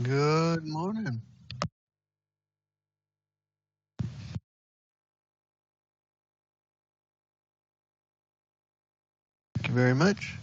Good morning. Thank you very much.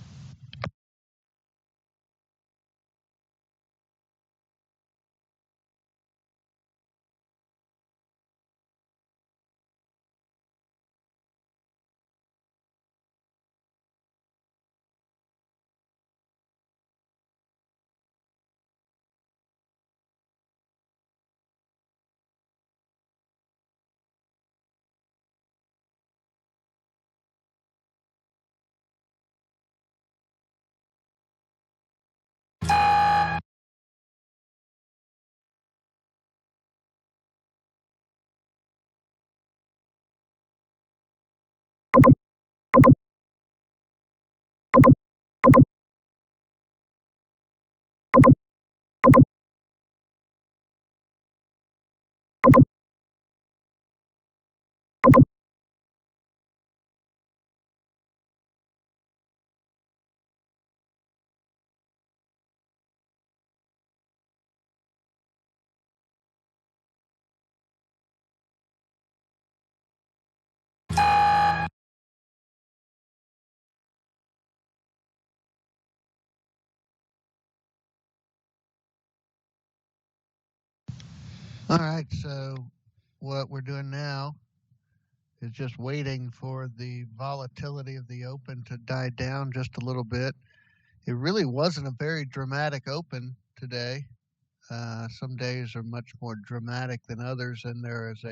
All right, so what we're doing now is just waiting for the volatility of the open to die down just a little bit. It really wasn't a very dramatic open today. Some days are much more dramatic than others, and there is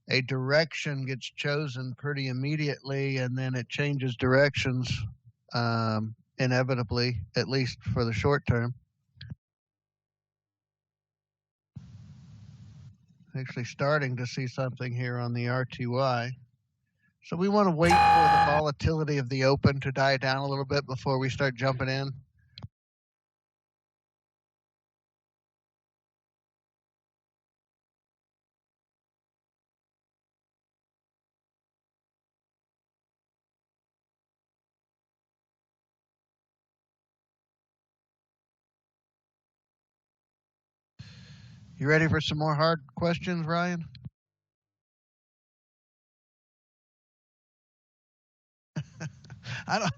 a direction gets chosen pretty immediately, and then it changes directions inevitably, at least for the short term. Actually, starting to see something here on the RTY. So we want to wait for the volatility of the open to die down a little bit before we start jumping in. You ready for some more hard questions, Ryan? I don't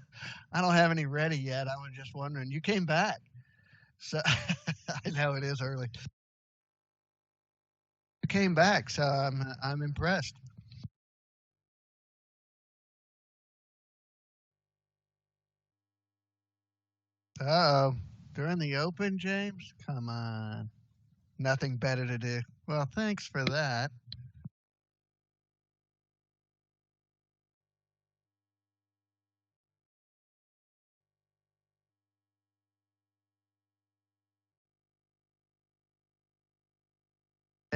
I don't have any ready yet. I was just wondering. You came back. So I know it is early. You came back, so I'm impressed. Uh-oh. During the open, James? Come on. Nothing better to do. Well, thanks for that.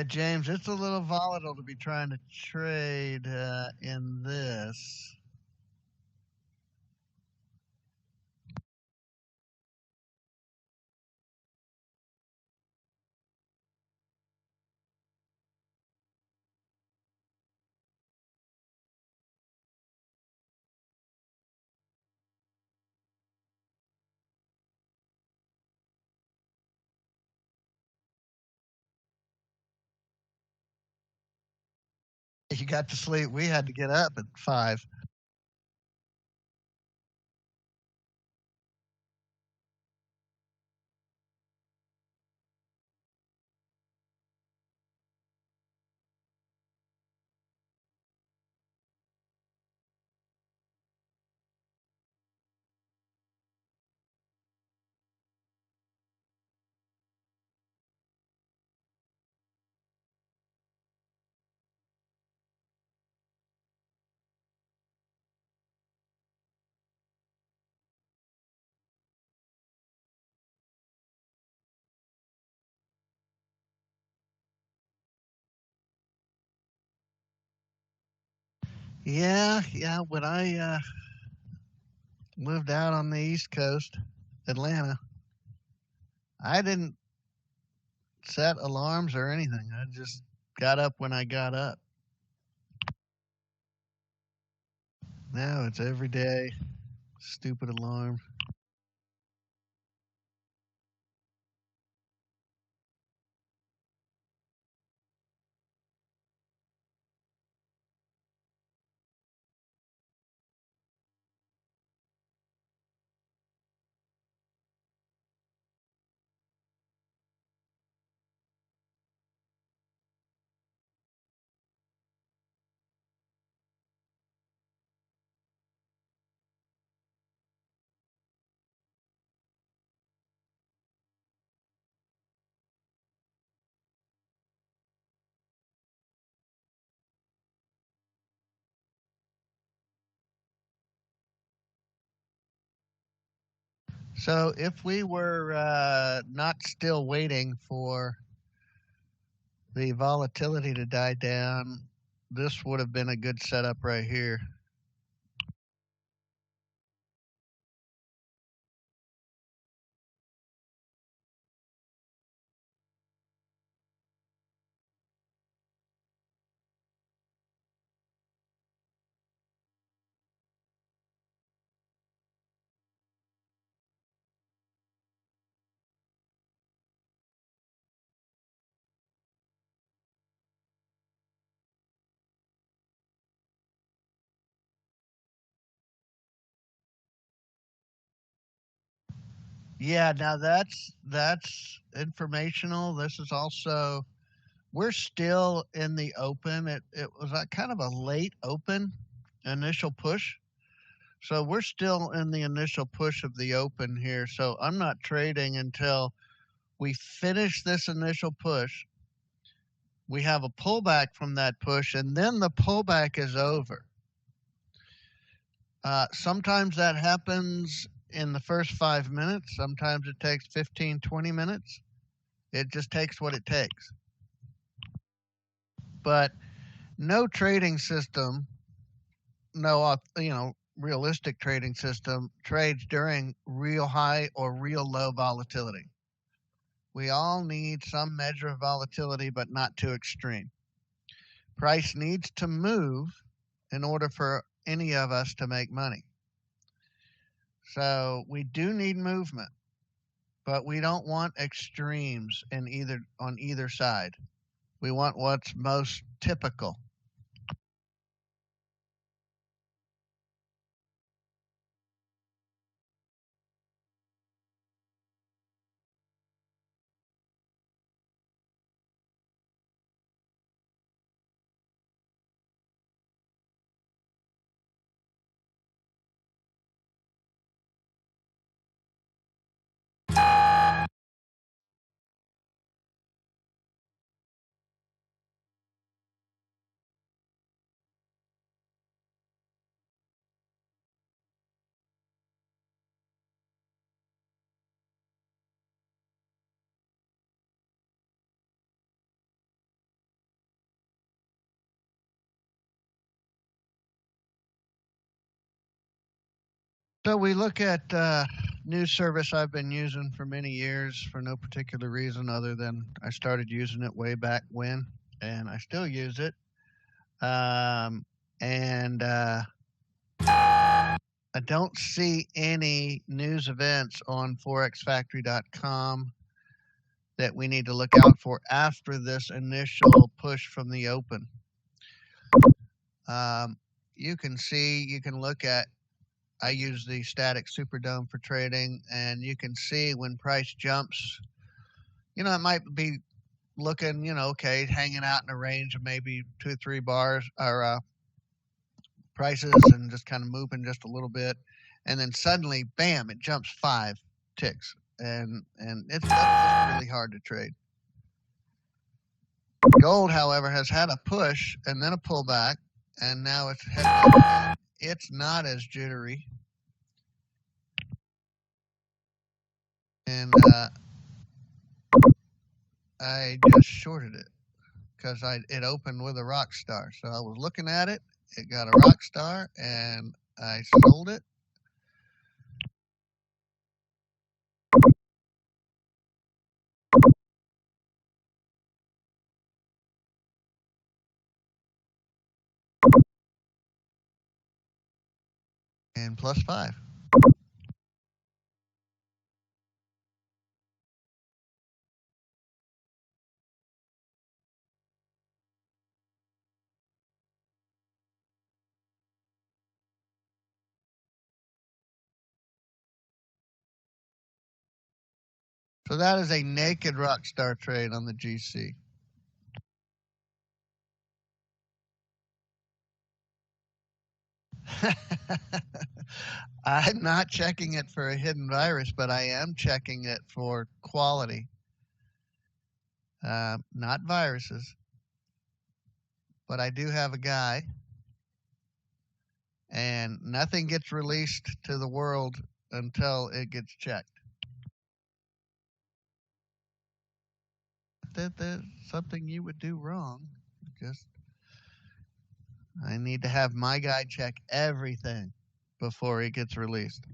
James, it's a little volatile to be trying to trade in this. You got to sleep. We had to get up at 5. Yeah. When I lived out on the East Coast, Atlanta, I didn't set alarms or anything. I just got up when I got up. Now it's every day. Stupid alarm. So if we were not still waiting for the volatility to die down, this would have been a good setup right here. Yeah, now that's informational. This is also we're still in the open. It was a kind of a late open initial push. So we're still in the initial push of the open here. So I'm not trading until we finish this initial push. We have a pullback from that push, and then the pullback is over. Sometimes that happens in the first 5 minutes. Sometimes it takes 15, 20 minutes. It just takes what it takes. But no trading system, no, realistic trading system trades during real high or real low volatility. We all need some measure of volatility, but not too extreme. Price needs to move in order for any of us to make money. So we do need movement, but we don't want extremes on either side. We want what's most typical. So we look at news service I've been using for many years for no particular reason other than I started using it way back when, and I still use it. And I don't see any news events on forexfactory.com that we need to look out for after this initial push from the open. You can look at, I use the static Superdome for trading, and you can see when price jumps, it might be looking, okay, hanging out in a range of maybe 2 or 3 bars or prices and just kind of moving just a little bit. And then suddenly, bam, it jumps 5 ticks. And that's just really hard to trade. Gold, however, has had a push and then a pullback, and now it's heading up again. It's not as jittery. And I just shorted it because it opened with a rock star. So I was looking at it, it got a rock star, and I sold it. And +5. So that is a naked rock star trade on the GC. I'm not checking it for a hidden virus, but I am checking it for quality. Not viruses, but I do have a guy, and nothing gets released to the world until it gets checked. that there's something you would do wrong. Just I need to have my guy check everything before it gets released,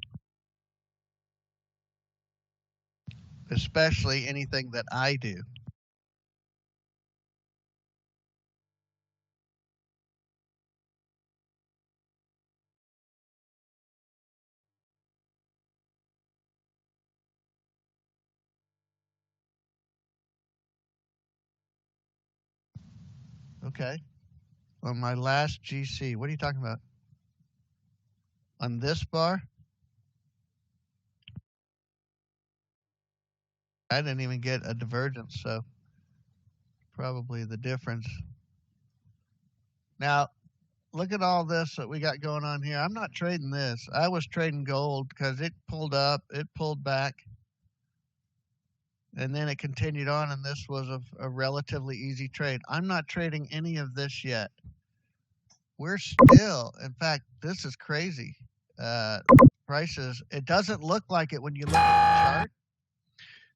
especially anything that I do. Okay. On my last GC, what are you talking about? On this bar? I didn't even get a divergence, so probably the difference. Now, look at all this that we got going on here. I'm not trading this. I was trading gold because it pulled up, it pulled back, and then it continued on, and this was a relatively easy trade. I'm not trading any of this yet. We're still, in fact, this is crazy. Prices, it doesn't look like it when you look at the chart.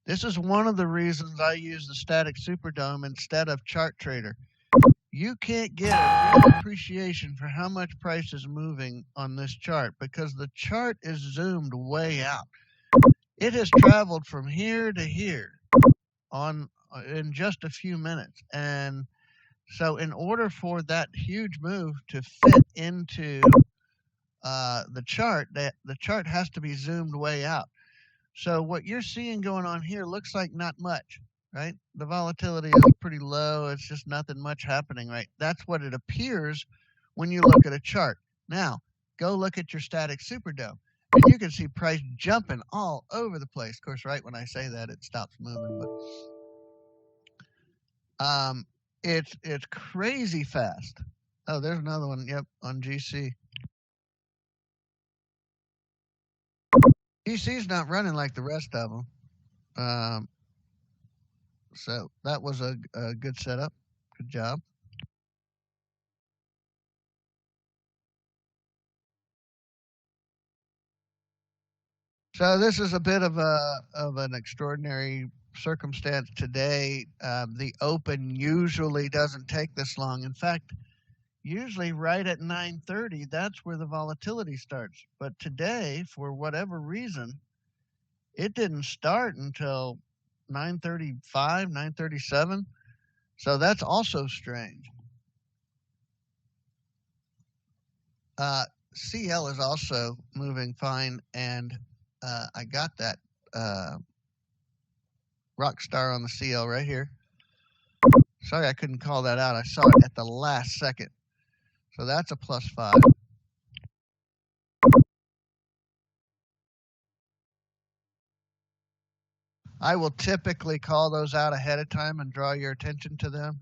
This is one of the reasons I use the static Superdome instead of Chart Trader. You can't get a real appreciation for how much price is moving on this chart because the chart is zoomed way out. It has traveled from here to here in just a few minutes. And so in order for that huge move to fit into the chart, the chart has to be zoomed way out. So what you're seeing going on here looks like not much, right? The volatility is pretty low. It's just nothing much happening, right? That's what it appears when you look at a chart. Now, go look at your static Superdome, and you can see price jumping all over the place. Of course, right when I say that, it stops moving, but it's crazy fast. Oh, there's another one. Yep, on GC. GC's not running like the rest of them. So that was a good setup. Good job. So this is a bit of an extraordinary circumstance today. The open usually doesn't take this long. In fact, usually right at 9:30, that's where the volatility starts. But today, for whatever reason, it didn't start until 9:35, 9:37. So that's also strange. CL is also moving fine, and I got that rock star on the CL right here. Sorry I couldn't call that out. I saw it at the last second. So that's a +5. I will typically call those out ahead of time and draw your attention to them.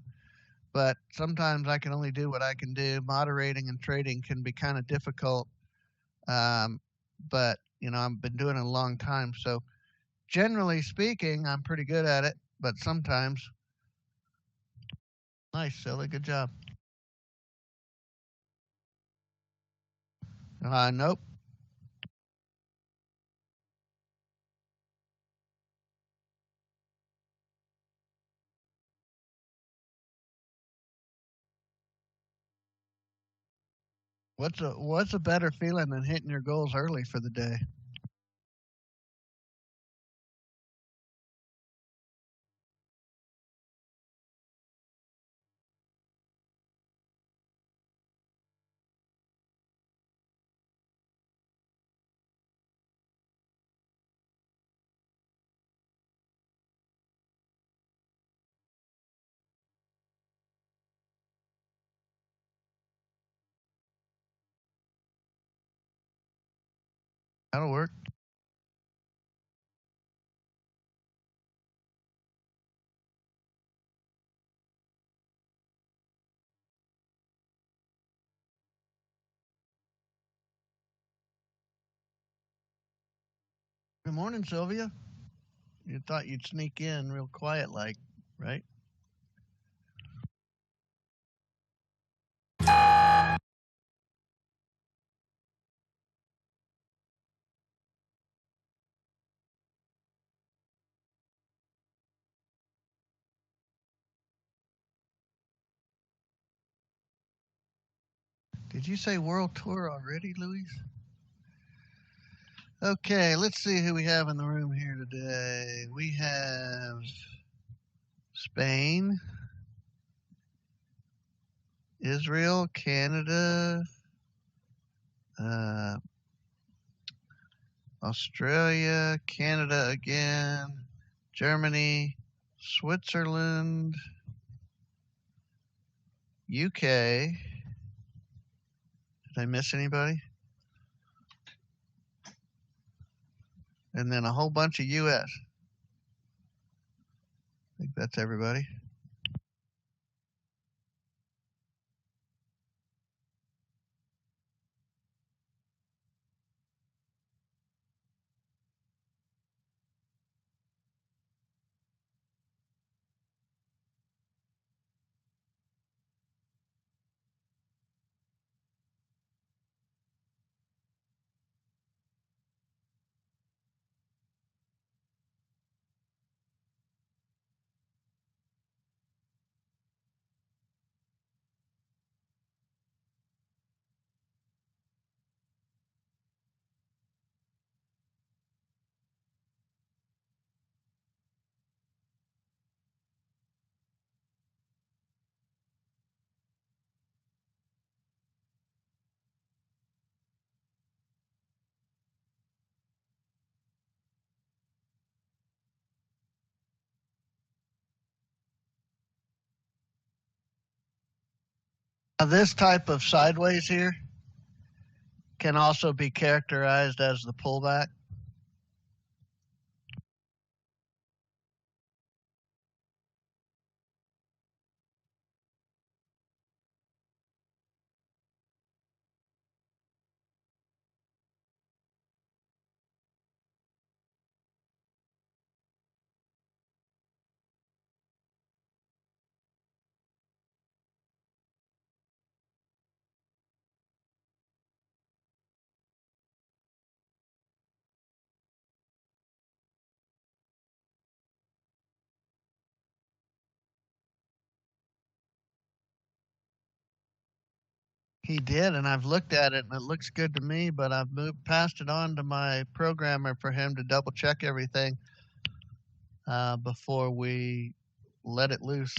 But sometimes I can only do what I can do. Moderating and trading can be kind of difficult. But, I've been doing it a long time. So generally speaking, I'm pretty good at it. But sometimes, nice, silly, good job. Nope. What's a better feeling than hitting your goals early for the day? That'll work. Good morning, Sylvia. You thought you'd sneak in real quiet, like, right? Did you say world tour already, Luis? Okay, let's see who we have in the room here today. We have Spain, Israel, Canada, Australia, Canada again, Germany, Switzerland, UK. Did I miss anybody? And then a whole bunch of US. I think that's everybody. Now, this type of sideways here can also be characterized as the pullback. He did, and I've looked at it, and it looks good to me, but I've passed it on to my programmer for him to double check everything before we let it loose.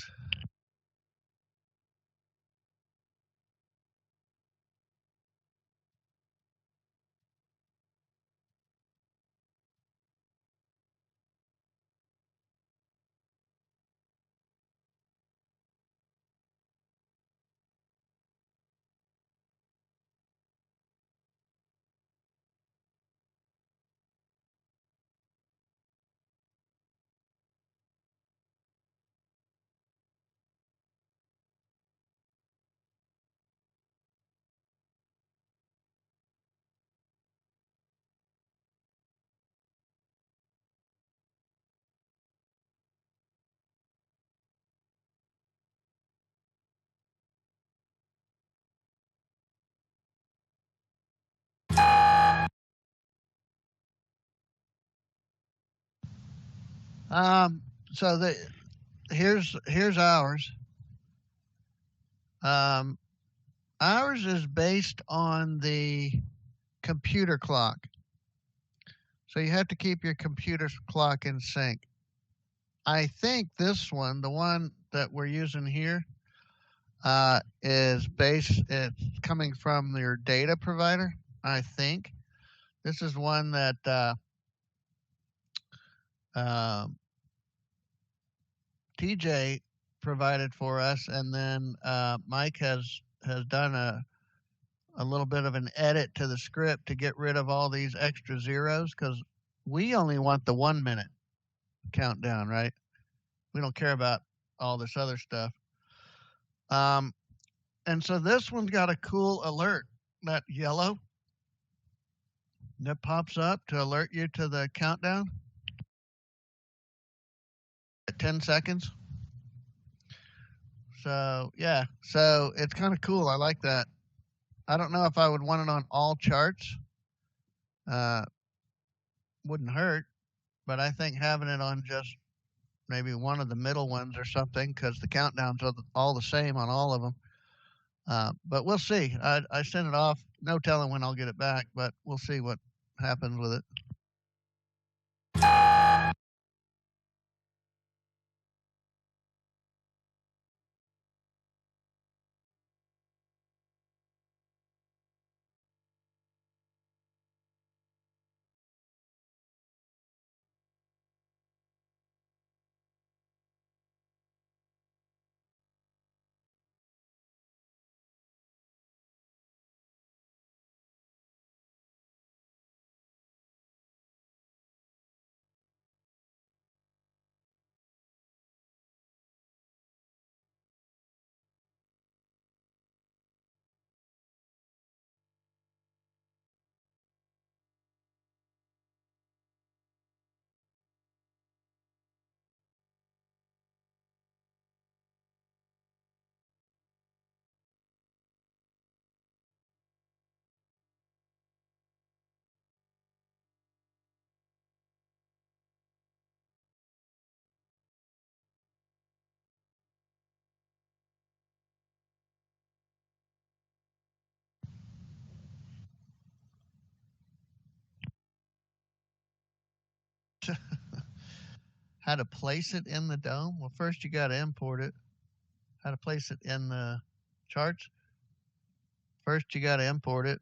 So here's ours. Ours is based on the computer clock. So you have to keep your computer clock in sync. I think this one, the one that we're using here, it's coming from your data provider, I think. This is one that TJ provided for us, and then Mike has done a little bit of an edit to the script to get rid of all these extra zeros, because we only want the 1 minute countdown, right? We don't care about all this other stuff. And so this one's got a cool alert, that yellow that pops up to alert you to the countdown at 10 seconds. So yeah, so it's kind of cool. I like that. I don't know if I would want it on all charts. Wouldn't hurt, but I think having it on just maybe one of the middle ones or something, because the countdowns are all the same on all of them. But we'll see. I sent it off. No telling when I'll get it back, but we'll see what happens with it. How to place it in the dome? Well, first you got to import it. How to place it in the charts? First you got to import it.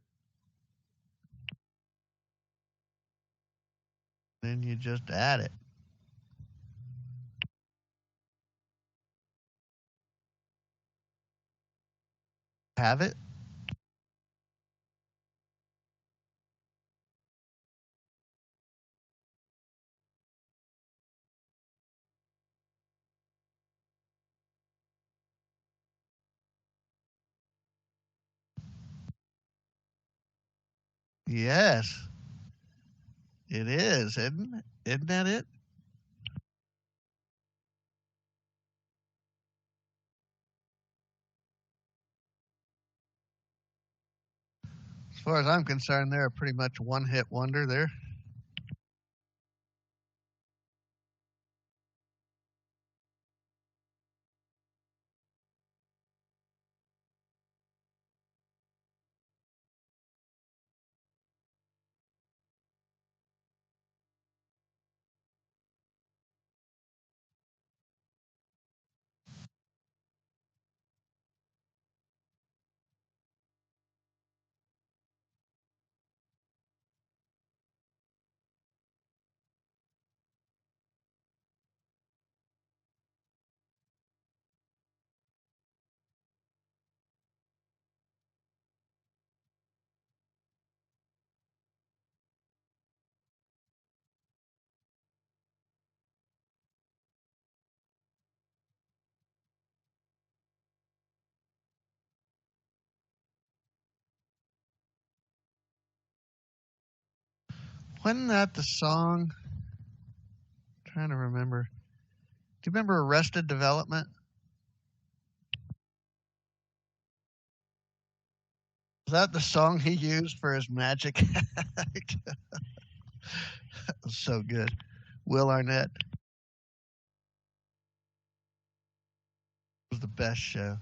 Then you just add it. Have it? Yes, it is, isn't it? Isn't that it? As far as I'm concerned, they're a pretty much one hit wonder there. Wasn't that the song? I'm trying to remember. Do you remember Arrested Development? Was that the song he used for his magic act? That was so good. Will Arnett was the best show.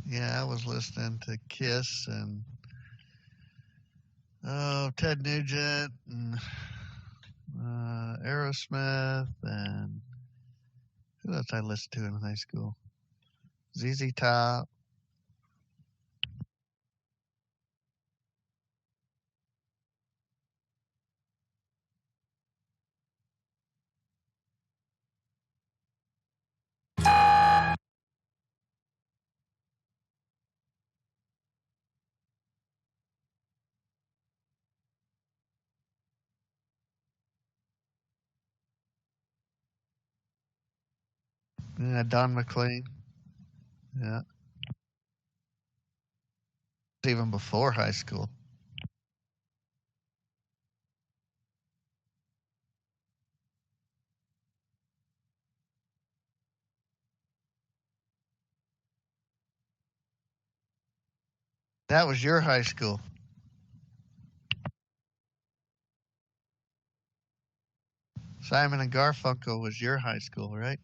Yeah, I was listening to Kiss and Ted Nugent and Aerosmith and who else I listened to in high school? ZZ Top. Yeah, Don McLean. Yeah, even before high school. That was your high school. Simon and Garfunkel was your high school, right?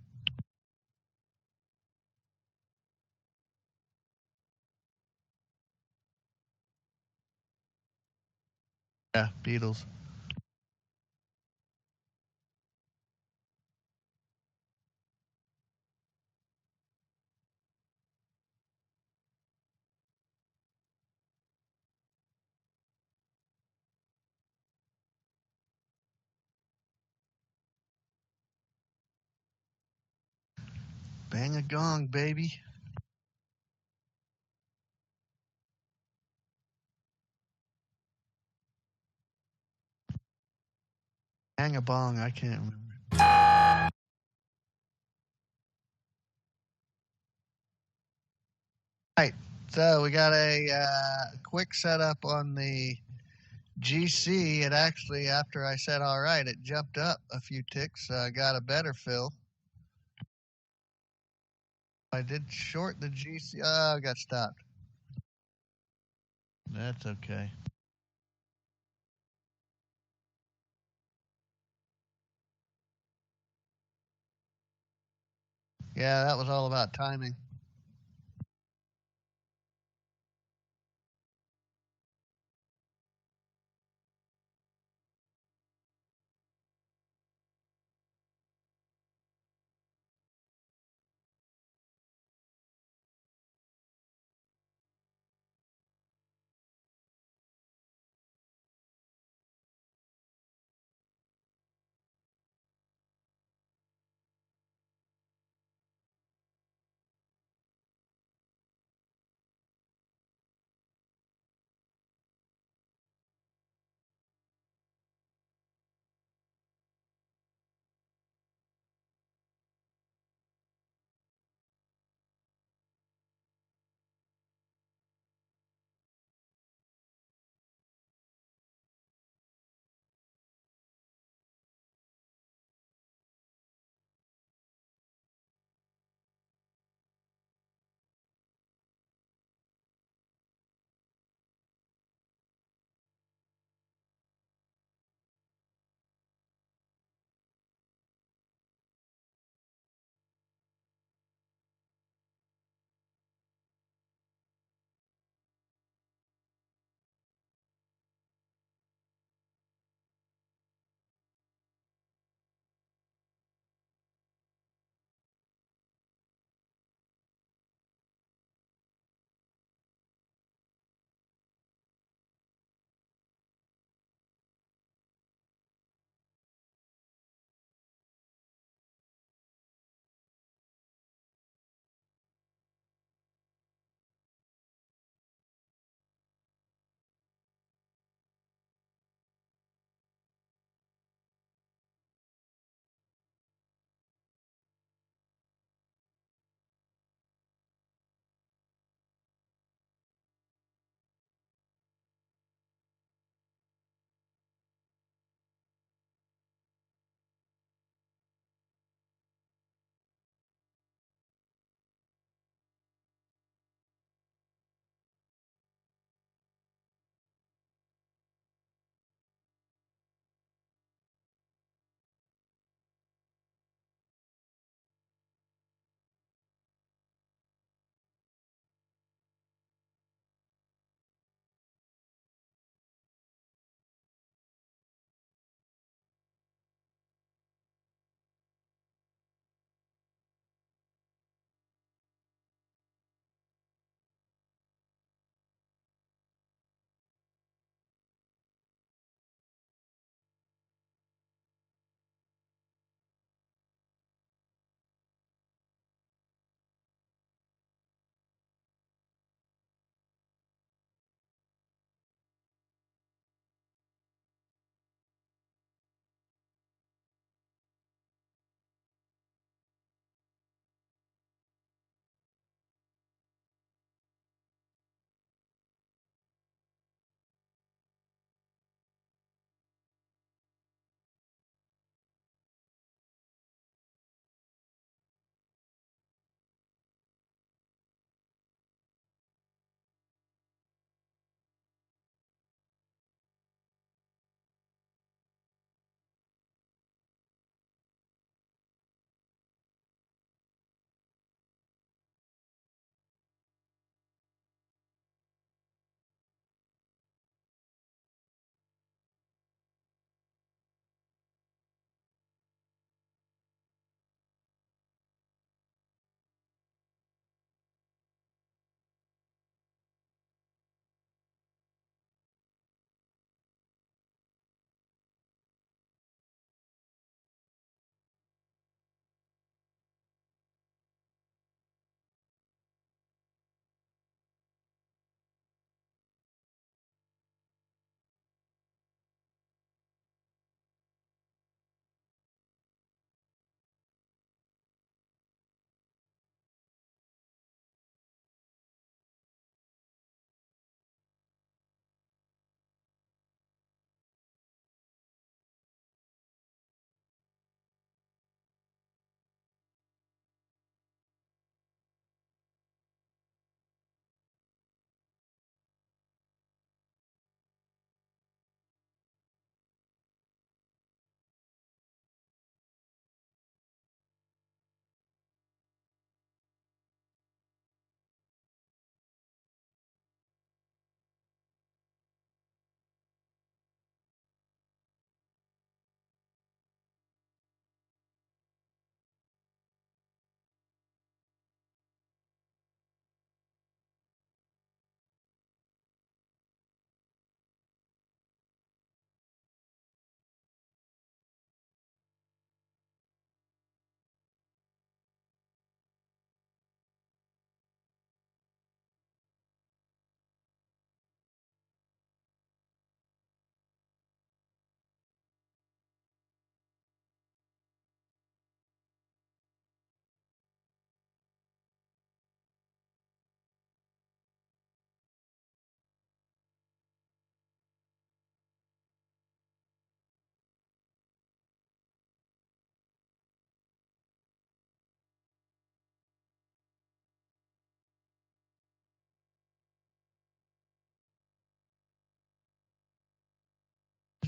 Yeah, Beatles. Bang a gong, baby. Hang a bong, I can't remember. Right. So we got a quick setup on the GC. It actually, after I said all right, it jumped up a few ticks. Got a better fill. I did short the GC. Oh, I got stopped. That's okay. Yeah, that was all about timing.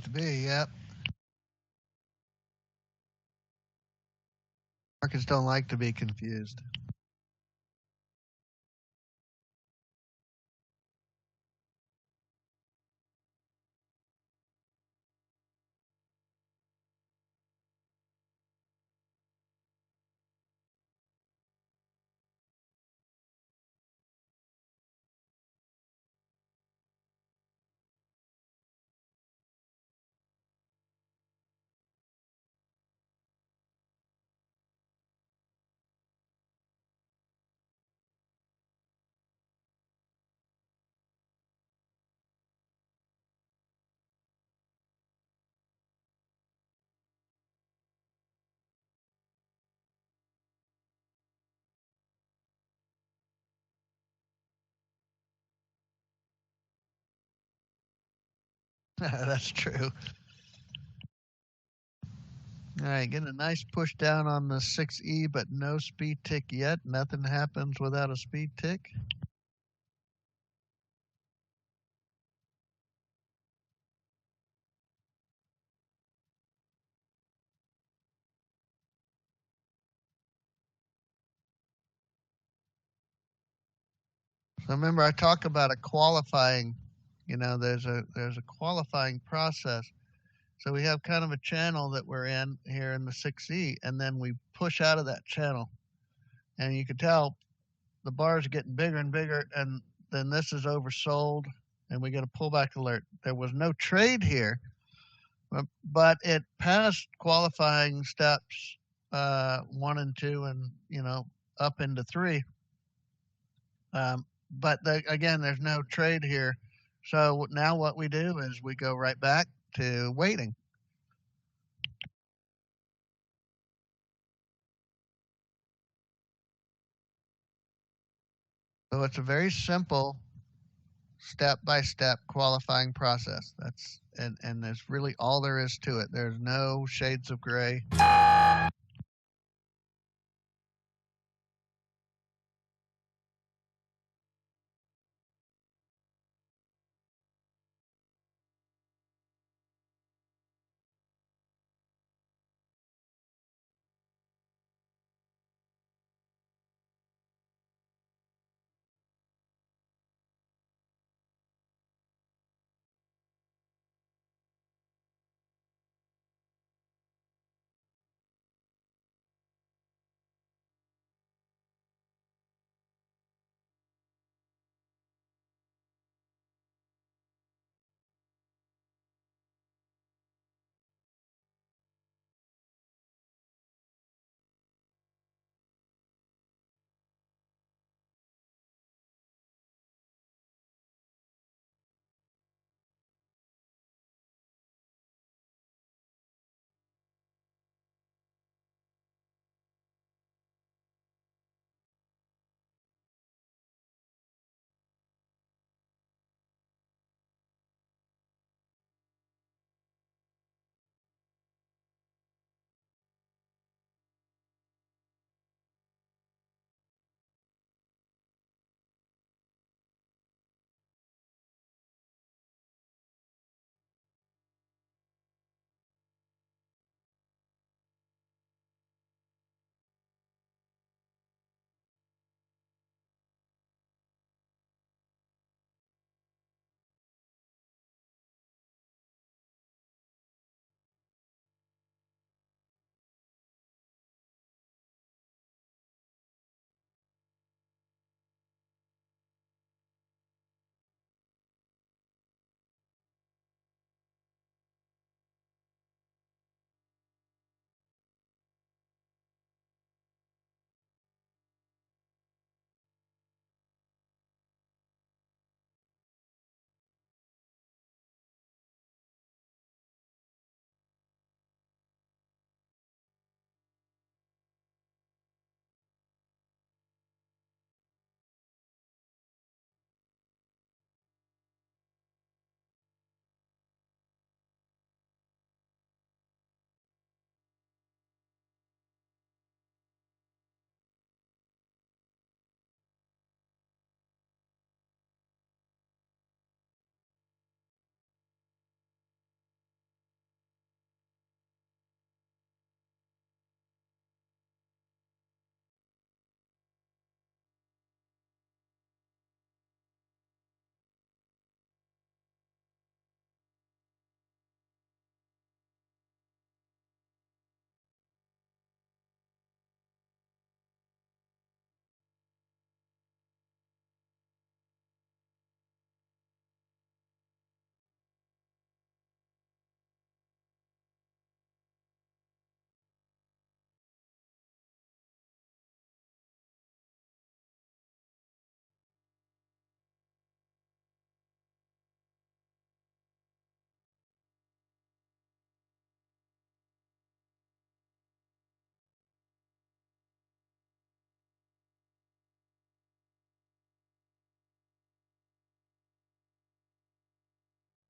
to be. Yep. Markets don't like to be confused. That's true. All right, getting a nice push down on the 6E, but no speed tick yet. Nothing happens without a speed tick. So remember, I talk about a qualifying. There's a qualifying process. So we have kind of a channel that we're in here in the 6E, and then we push out of that channel, and you can tell the bars are getting bigger and bigger, and then this is oversold, and we get a pullback alert. There was no trade here, but it passed qualifying steps 1 and 2, and up into 3. But again, there's no trade here. So now what we do is we go right back to waiting. So it's a very simple step-by-step qualifying process. And that's really all there is to it. There's no shades of gray.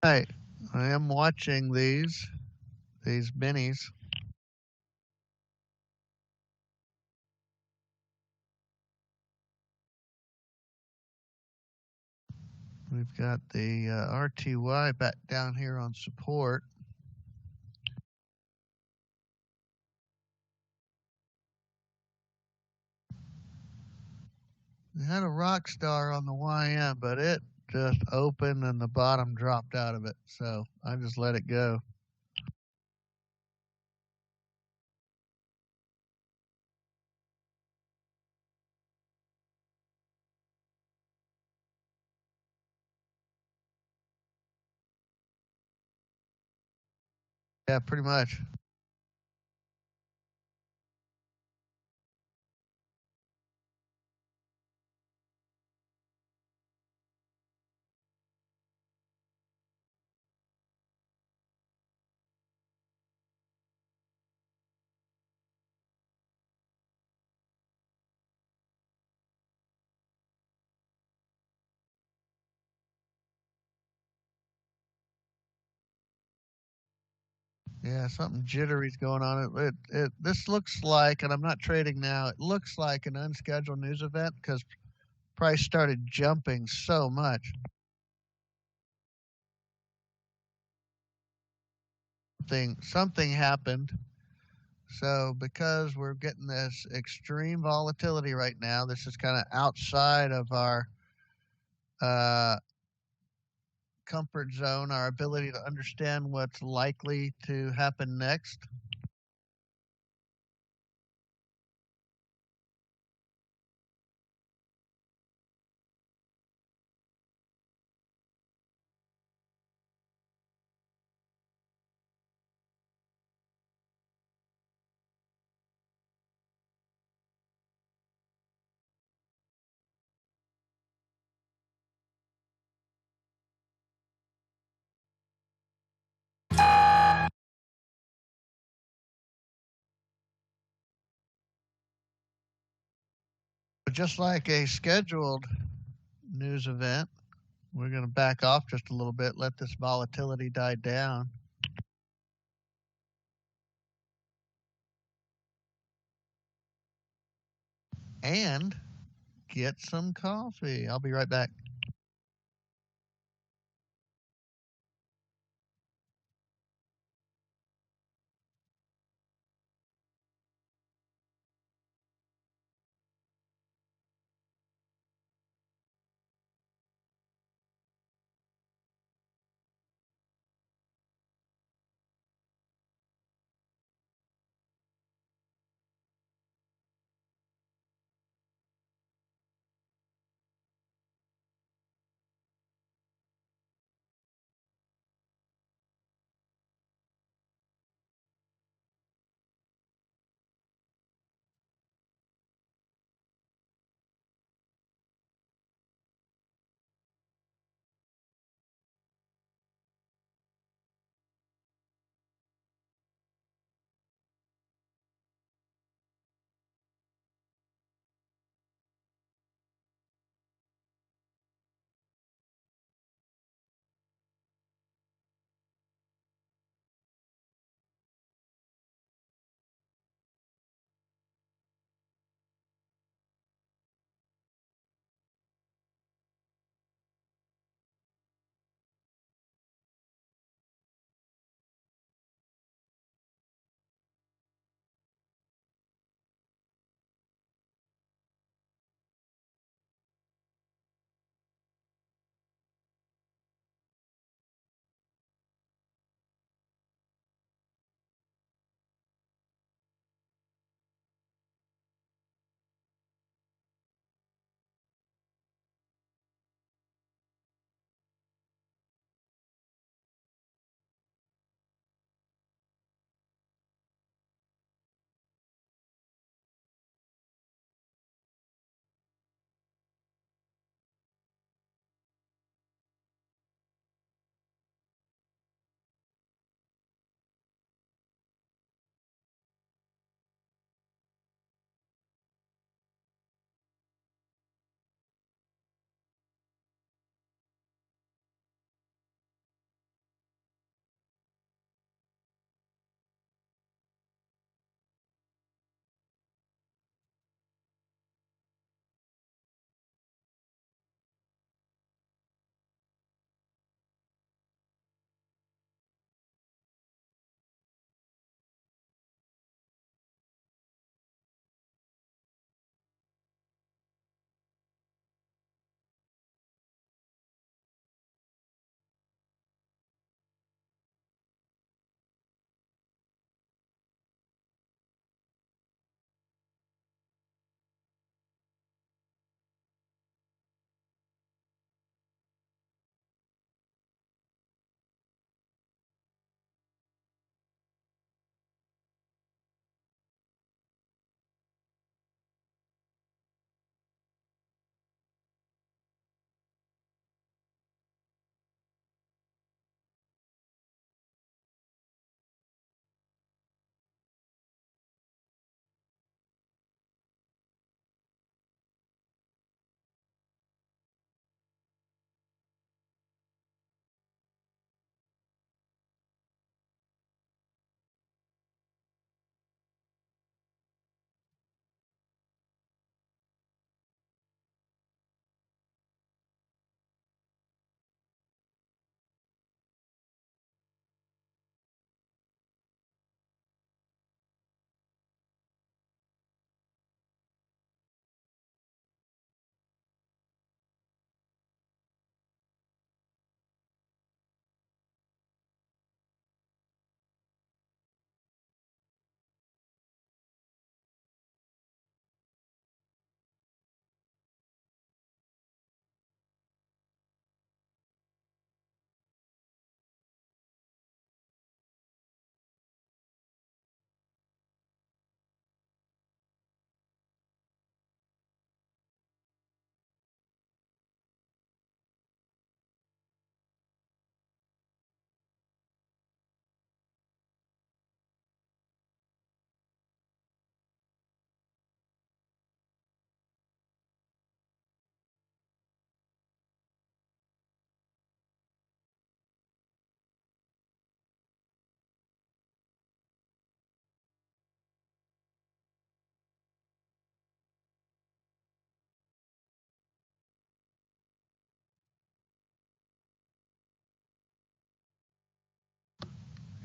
Right. I am watching these minis. We've got the RTY back down here on support. We had a rock star on the YM, but it just opened and the bottom dropped out of it. So I just let it go. Yeah, pretty much. Yeah, something jittery's going on. This looks like, and I'm not trading now. It looks like an unscheduled news event because price started jumping so much. Something happened. So because we're getting this extreme volatility right now, this is kind of outside of our uh, comfort zone, our ability to understand what's likely to happen next. But just like a scheduled news event, we're going to back off just a little bit, let this volatility die down, and get some coffee. I'll be right back.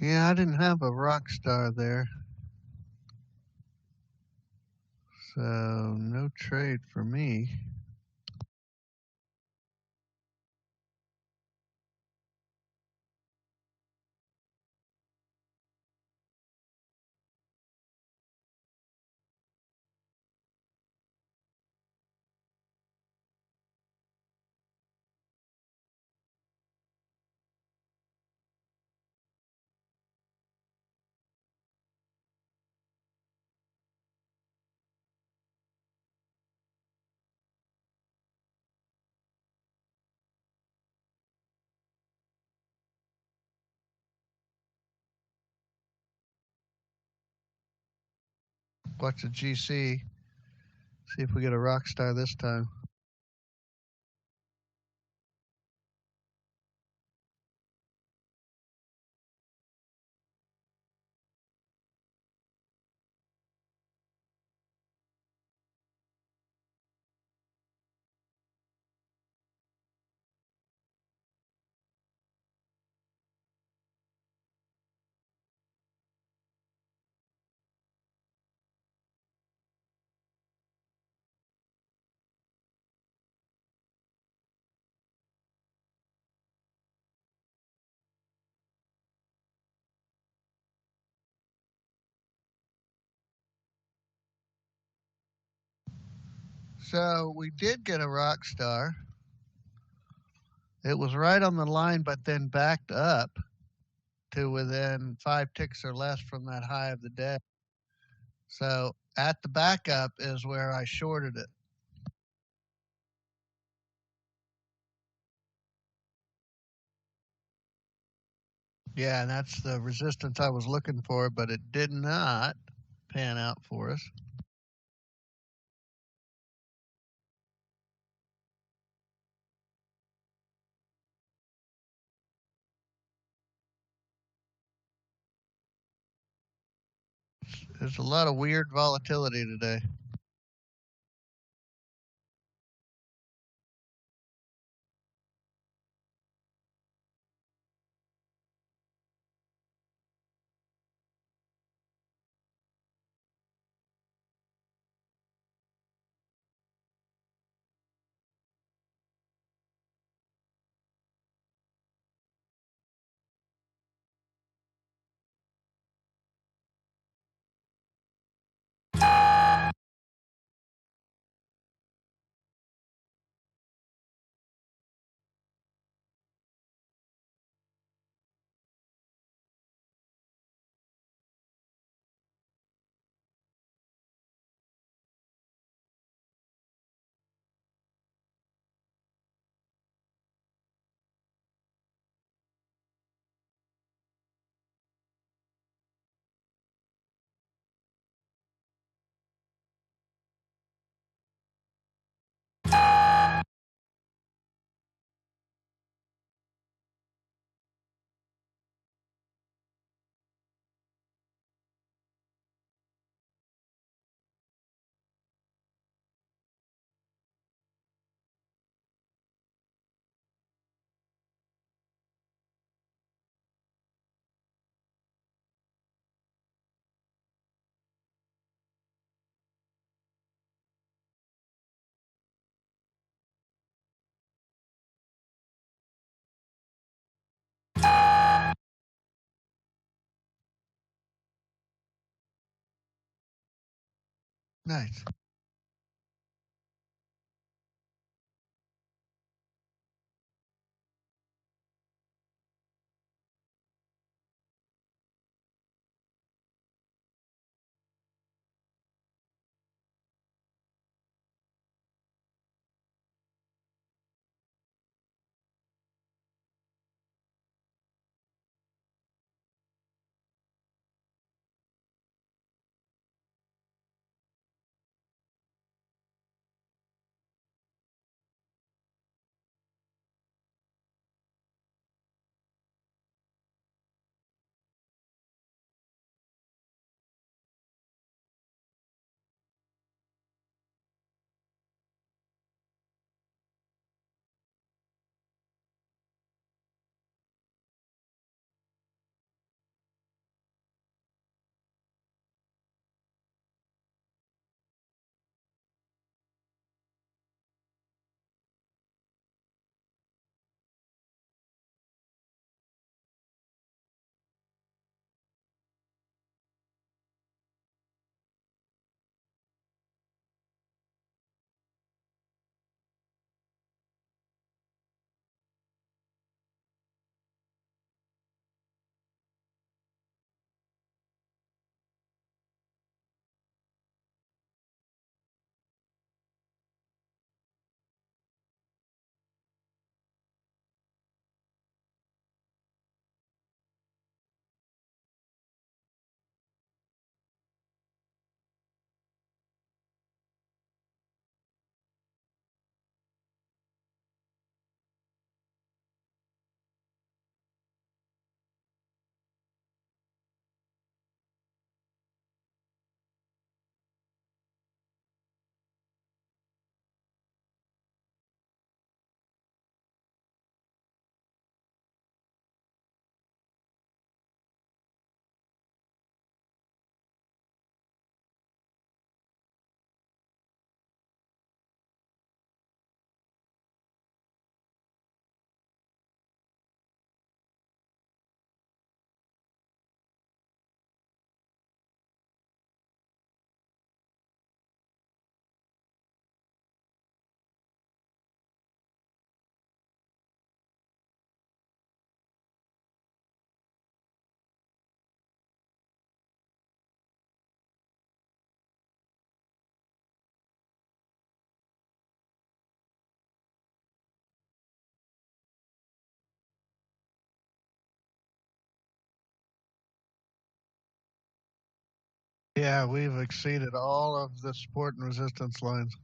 Yeah, I didn't have a rock star there. So no trade for me. Watch the GC. See if we get a rock star this time. So we did get a rock star. It was right on the line, but then backed up to within 5 ticks or less from that high of the day. So at the backup is where I shorted it. Yeah, and that's the resistance I was looking for, but it did not pan out for us. There's a lot of weird volatility today. Nice. Yeah, we've exceeded all of the support and resistance lines.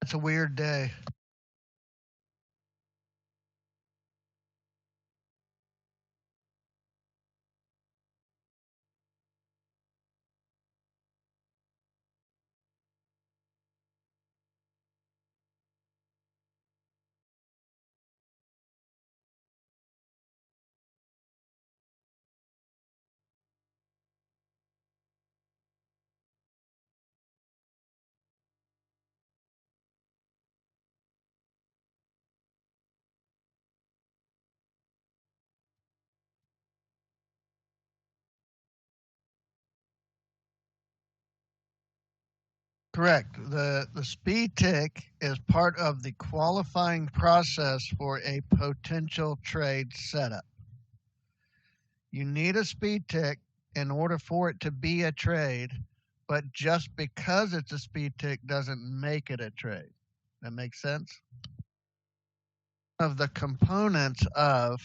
It's a weird day. Correct. The speed tick is part of the qualifying process for a potential trade setup. You need a speed tick in order for it to be a trade, but just because it's a speed tick doesn't make it a trade. That makes sense? Of the components of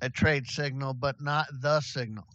a trade signal, but not the signal.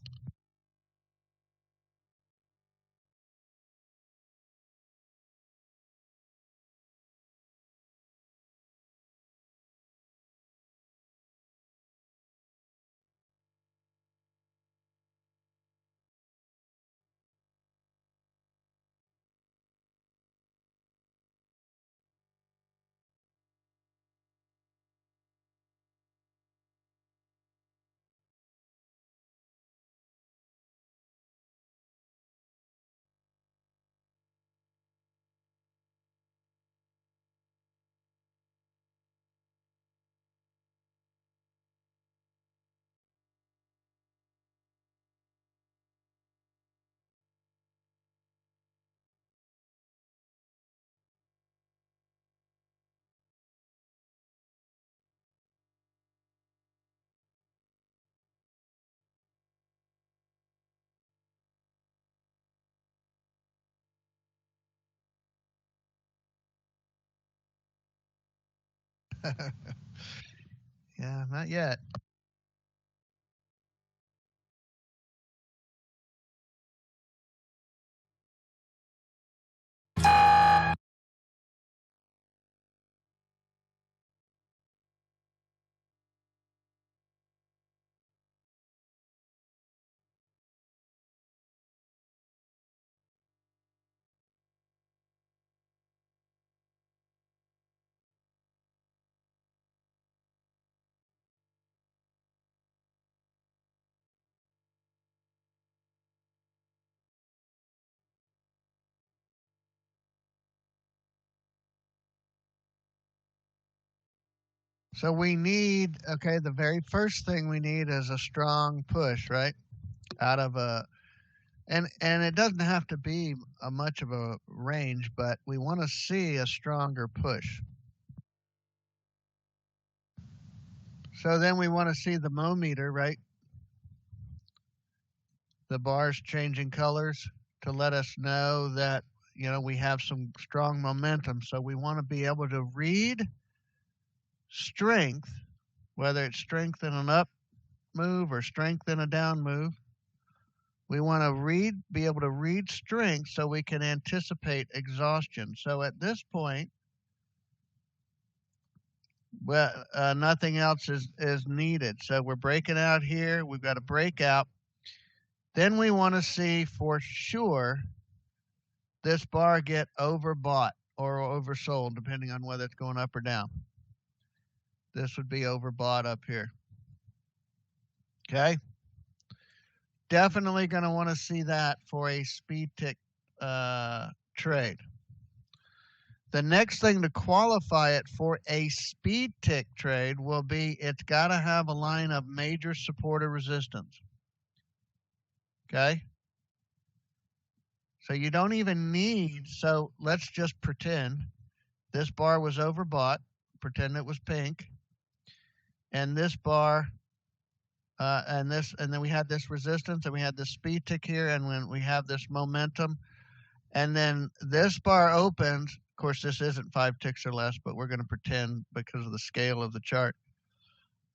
Yeah, not yet. So we need, okay, the very first thing we need is a strong push, right? Out of a, and it doesn't have to be a much of a range, but we want to see a stronger push. So then we want to see the Mo meter, right? The bars changing colors to let us know that, we have some strong momentum. So we want to be able to read strength, whether it's strength in an up move or strength in a down move. We want to be able to read strength so we can anticipate exhaustion. So at this point, well, nothing else is needed. So we're breaking out here. We've got a breakout. Then we want to see for sure this bar get overbought or oversold, depending on whether it's going up or down. This would be overbought up here. Okay. Definitely going to want to see that for a speed tick trade. The next thing to qualify it for a speed tick trade will be it's got to have a line of major support or resistance. Okay? So you don't even need, so let's just pretend this bar was overbought, pretend it was pink, and this bar, and then we had this resistance, and we had this speed tick here, and when we have this momentum, And then this bar opens. Of course, this isn't 5 ticks or less, but we're going to pretend because of the scale of the chart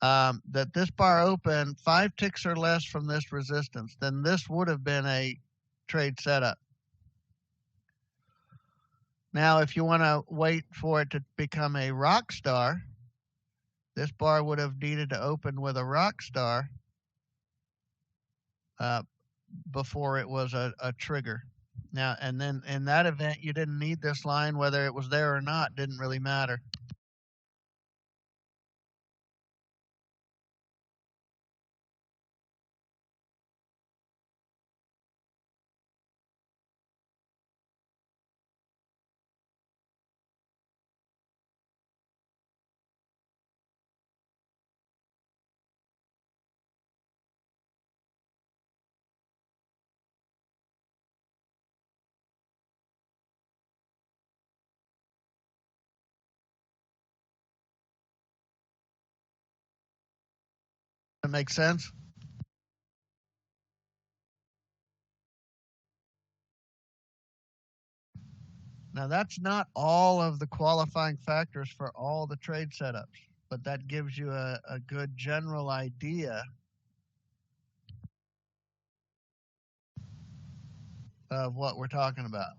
that this bar opened 5 ticks or less from this resistance. Then this would have been a trade setup. Now, if you want to wait for it to become a rock star, this bar would have needed to open with a rock star before it was a trigger. Now, and then in that event, you didn't need this line, whether it was there or not, didn't really matter. That makes sense? Now, that's not all of the qualifying factors for all the trade setups, but that gives you a good general idea of what we're talking about.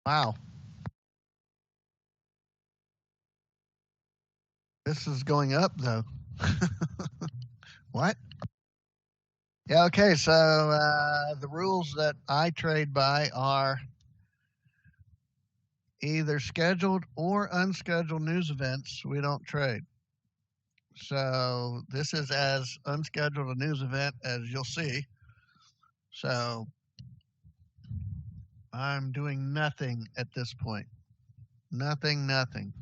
Wow. This is going up though. What? Yeah, okay. So the rules that I trade by are either scheduled or unscheduled news events. We don't trade. So this is as unscheduled a news event as you'll see. So I'm doing nothing at this point. Nothing, nothing.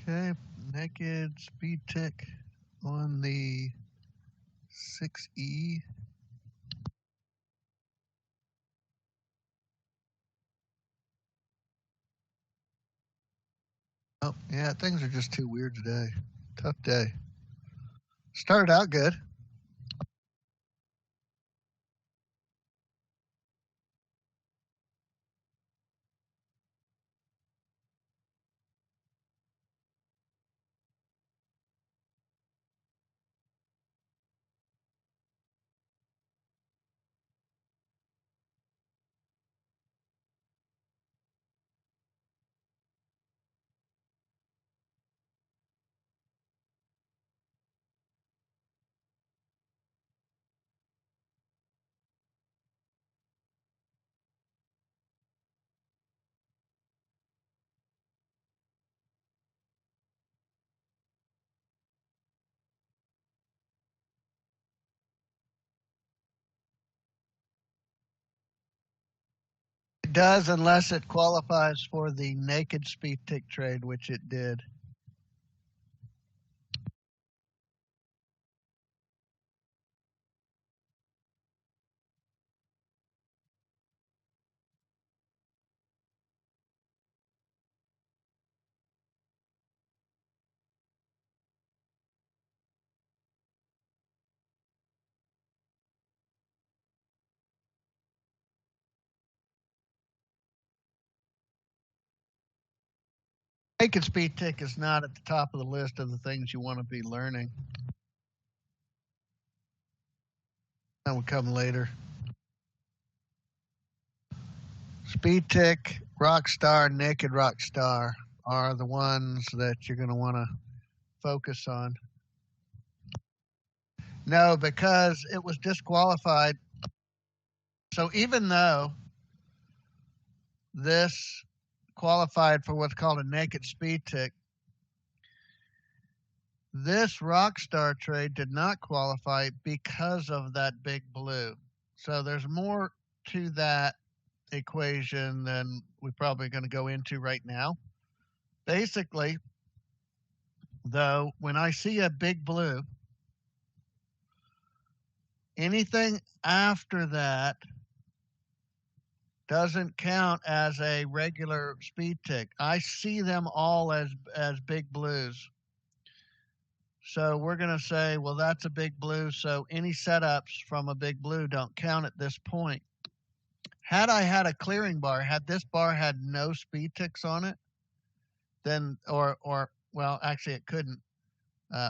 Okay, naked speed tick on the 6E. Oh, yeah, things are just too weird today. Tough day. Started out good. It does unless it qualifies for the naked speed tick trade, which it did. Naked speed tick is not at the top of the list of the things you want to be learning. That will come later. Speed tick, Rockstar, naked Rockstar are the ones that you're going to want to focus on. No, because it was disqualified. So even though this qualified for what's called a naked speed tick, this Rockstar trade did not qualify because of that big blue. So there's more to that equation than we're probably going to go into right now. Basically, though, when I see a big blue, anything after that doesn't count as a regular speed tick. I see them all as big blues. So we're going to say, well, that's a big blue, so any setups from a big blue don't count at this point. Had I had a clearing bar, had this bar had no speed ticks on it, then, well, actually it couldn't,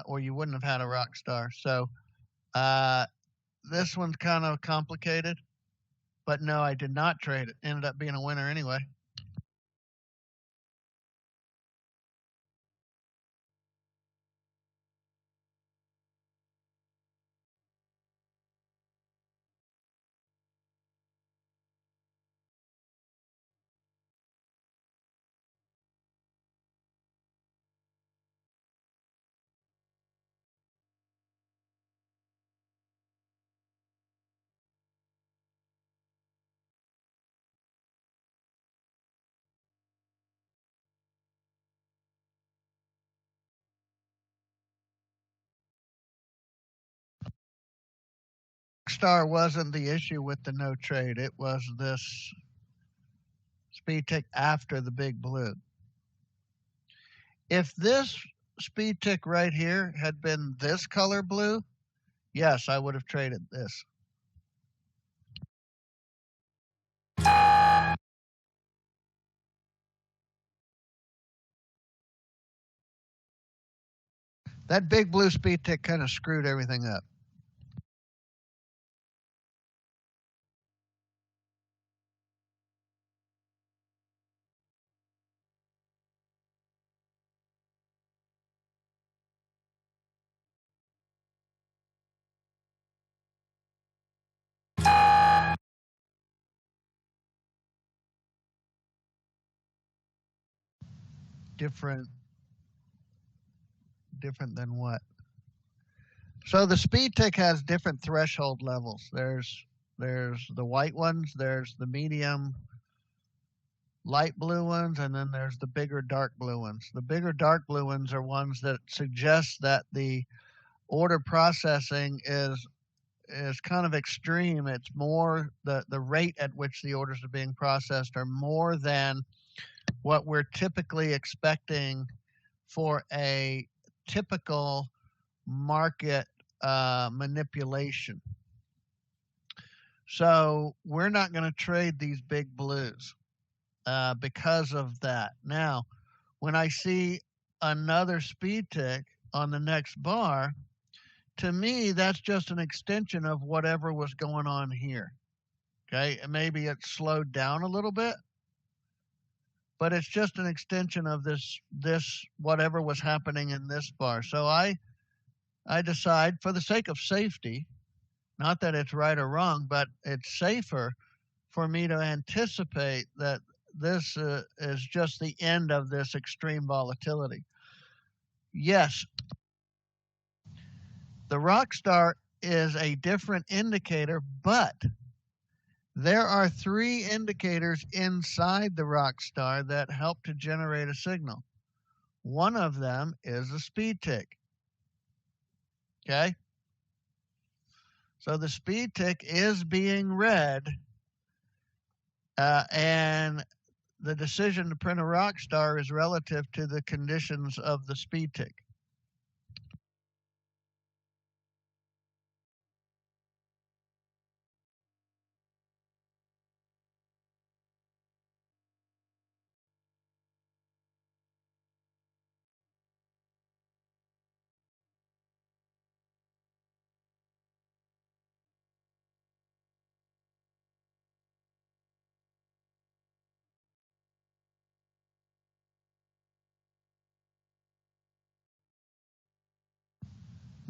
or you wouldn't have had a Rockstar. So this one's kind of complicated, but no, I did not trade it. Ended up being a winner anyway. Rockstar wasn't the issue with the no trade. It was this speed tick after the big blue. If this speed tick right here had been this color blue, yes, I would have traded this. That big blue speed tick kind of screwed everything up. Different than what? So the speed tick has different threshold levels. There's the white ones, there's the medium, light blue ones, and then there's the bigger dark blue ones. The bigger dark blue ones are ones that suggest that the order processing is kind of extreme. It's more the rate at which the orders are being processed are more than what we're typically expecting for a typical market manipulation. So we're not going to trade these big blues because of that. Now, when I see another speed tick on the next bar, to me, that's just an extension of whatever was going on here. Okay, and maybe it slowed down a little bit, but it's just an extension of this whatever was happening in this bar. So I decide, for the sake of safety, not that it's right or wrong, but it's safer for me to anticipate that this is just the end of this extreme volatility. Yes, the Rockstar is a different indicator, but there are 3 indicators inside the Rockstar that help to generate a signal. One of them is a speed tick. Okay? So the speed tick is being read, and the decision to print a Rockstar is relative to the conditions of the speed tick.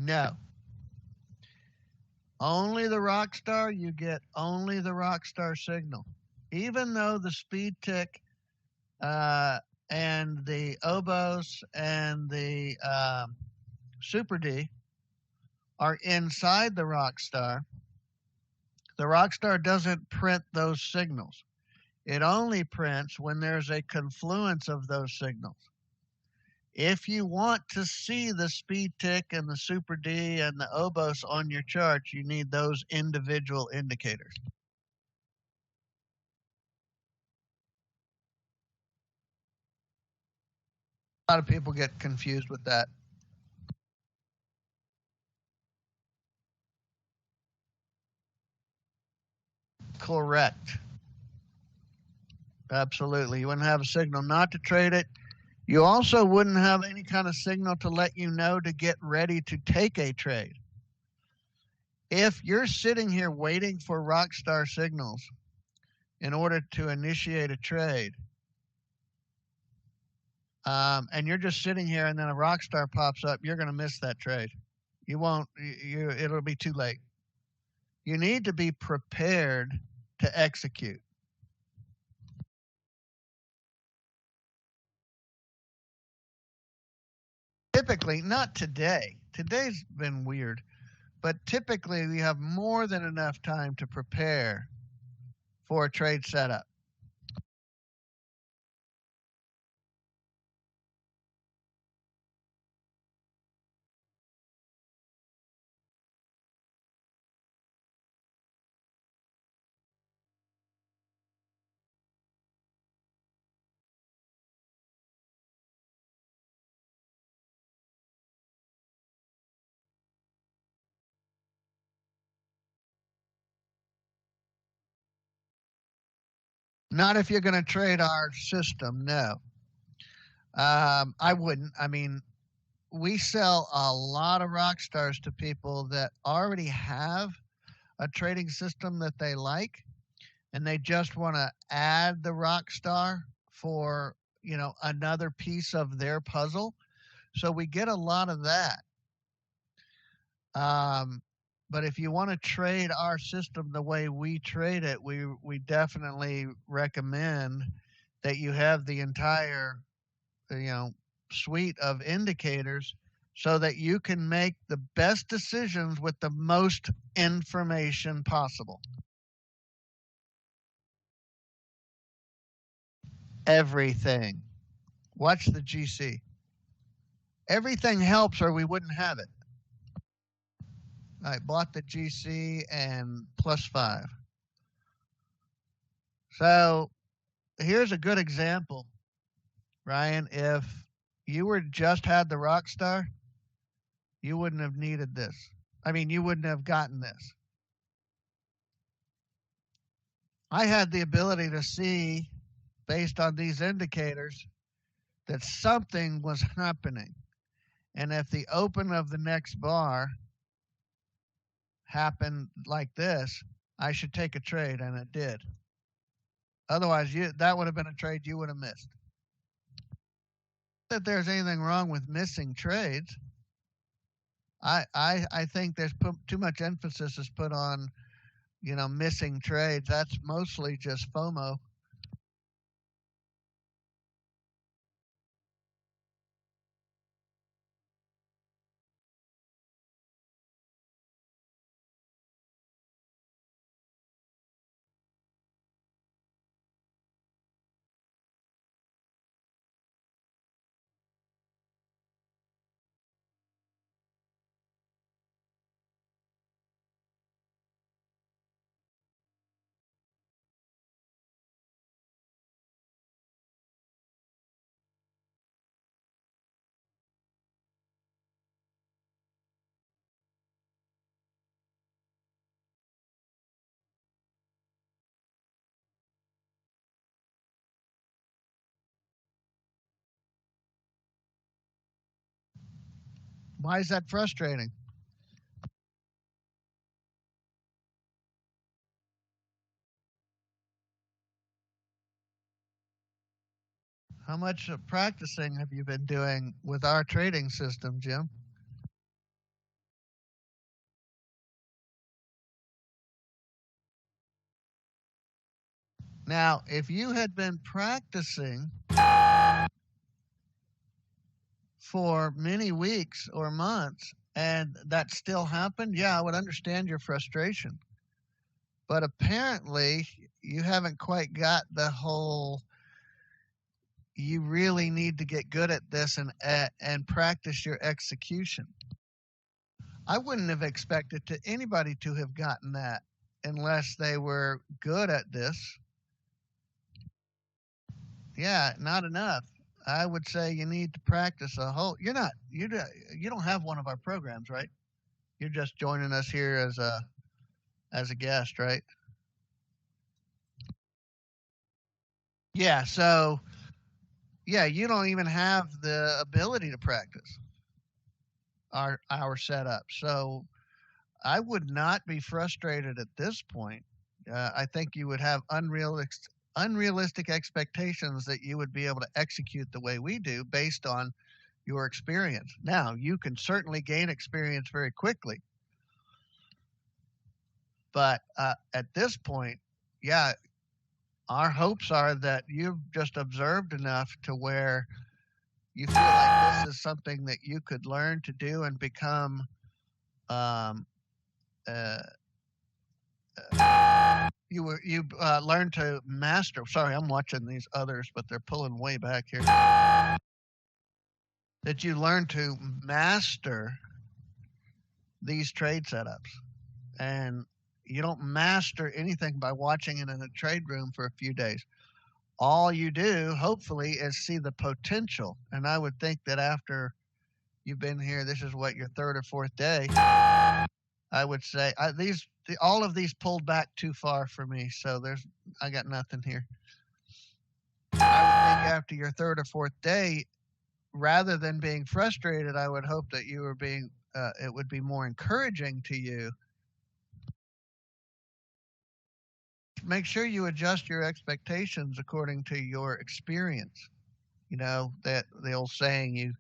No. Only the Rockstar, you get only the Rockstar signal. Even though the speed tick and the Obos and the Super D are inside the Rockstar doesn't print those signals. It only prints when there's a confluence of those signals. If you want to see the speed tick and the Super D and the Obos on your chart, you need those individual indicators. A lot of people get confused with that. Correct. Absolutely. You wouldn't have a signal not to trade it. You also wouldn't have any kind of signal to let you know to get ready to take a trade. If you're sitting here waiting for Rockstar signals in order to initiate a trade, and you're just sitting here and then a Rockstar pops up, you're going to miss that trade. You won't, it'll be too late. You need to be prepared to execute. Typically, not today. Today's been weird, but typically we have more than enough time to prepare for a trade setup. Not if you're going to trade our system, no. I wouldn't. I mean, we sell a lot of Rockstars to people that already have a trading system that they like, and they just want to add the Rockstar for, another piece of their puzzle. So we get a lot of that. But if you want to trade our system the way we trade it, we definitely recommend that you have the entire, suite of indicators so that you can make the best decisions with the most information possible. everything. Watch the GC. Everything helps or we wouldn't have it. I bought the GC and plus 5. So here's a good example, Ryan. If you were just had the Rockstar, you wouldn't have needed this. I mean, you wouldn't have gotten this. I had the ability to see, based on these indicators, that something was happening. And if the open of the next bar happened like this, I should take a trade, and it did. Otherwise, that would have been a trade you would have missed. Not that there's anything wrong with missing trades. I think there's too much emphasis is put on, missing trades. That's mostly just FOMO. Why is that frustrating? How much practicing have you been doing with our trading system, Jim? Now, if you had been practicing for many weeks or months and that still happened, yeah, I would understand your frustration. But apparently, you haven't quite got the whole you really need to get good at this and practice your execution. I wouldn't have expected anybody to have gotten that unless they were good at this. Yeah, not enough. I would say you need to practice a whole. You don't have one of our programs, right? You're just joining us here as a guest, right? Yeah. So yeah, you don't even have the ability to practice our setup. So I would not be frustrated at this point. I think you would have unrealistic expectations that you would be able to execute the way we do based on your experience. Now, you can certainly gain experience very quickly, but at this point, yeah, our hopes are that you've just observed enough to where you feel like this is something that you could learn to do and become um, uh, you learn to master. Sorry, I'm watching these others, but they're pulling way back here. That you learn to master these trade setups, and you don't master anything by watching it in a trade room for a few days. All you do, hopefully, is see the potential. And I would think that after you've been here, this is what your third or fourth day. I would say all of these pulled back too far for me, so I got nothing here. I would think after your third or fourth day, rather than being frustrated, I would hope that you were it would be more encouraging to you. Make sure you adjust your expectations according to your experience. That the old saying, you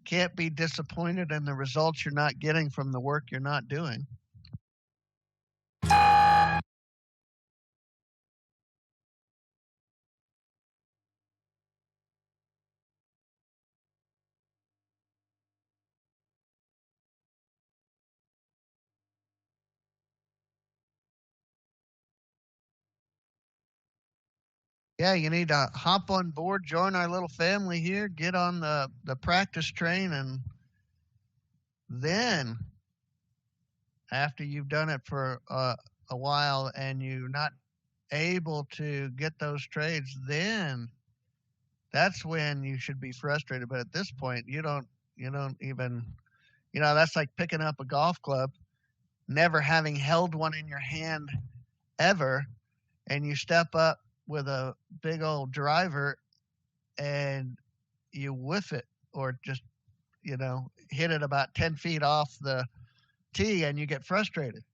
can't be disappointed in the results you're not getting from the work you're not doing. Yeah, you need to hop on board, join our little family here, get on the practice train, and then after you've done it for a while and you're not able to get those trades, then that's when you should be frustrated. But at this point, you don't even, that's like picking up a golf club, never having held one in your hand ever, and you step up with a big old driver and you whiff it, or just hit it about 10 feet off the tee, and you get frustrated.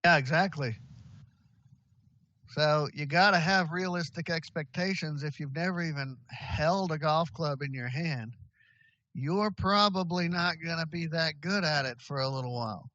Yeah, exactly. So you got to have realistic expectations. If you've never even held a golf club in your hand, you're probably not going to be that good at it for a little while.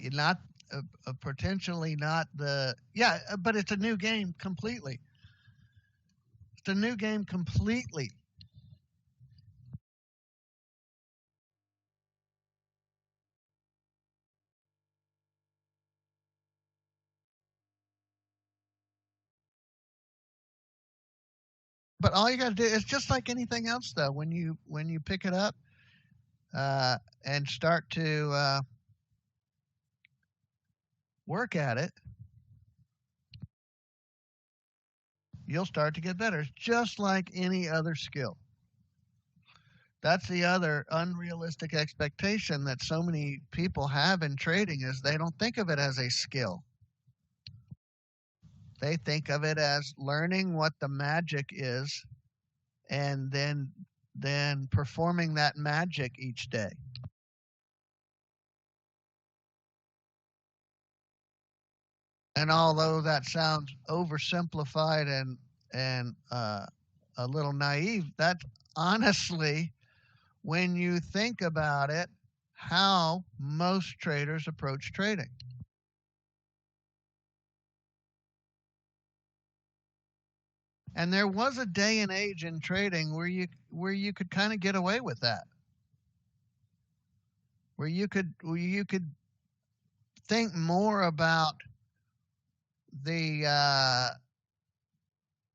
You're not potentially not the yeah, but it's a new game completely. It's a new game completely. But all you got to do is just like anything else, though. When you pick it up uh, and start to work at it, you'll start to get better. It's just like any other skill. That's the other unrealistic expectation that so many people have in trading is they don't think of it as a skill. They think of it as learning what the magic is and then performing that magic each day. And although that sounds oversimplified and a little naive, that's honestly, when you think about it, how most traders approach trading. And there was a day and age in trading where you could kind of get away with that, where you could think more about the uh,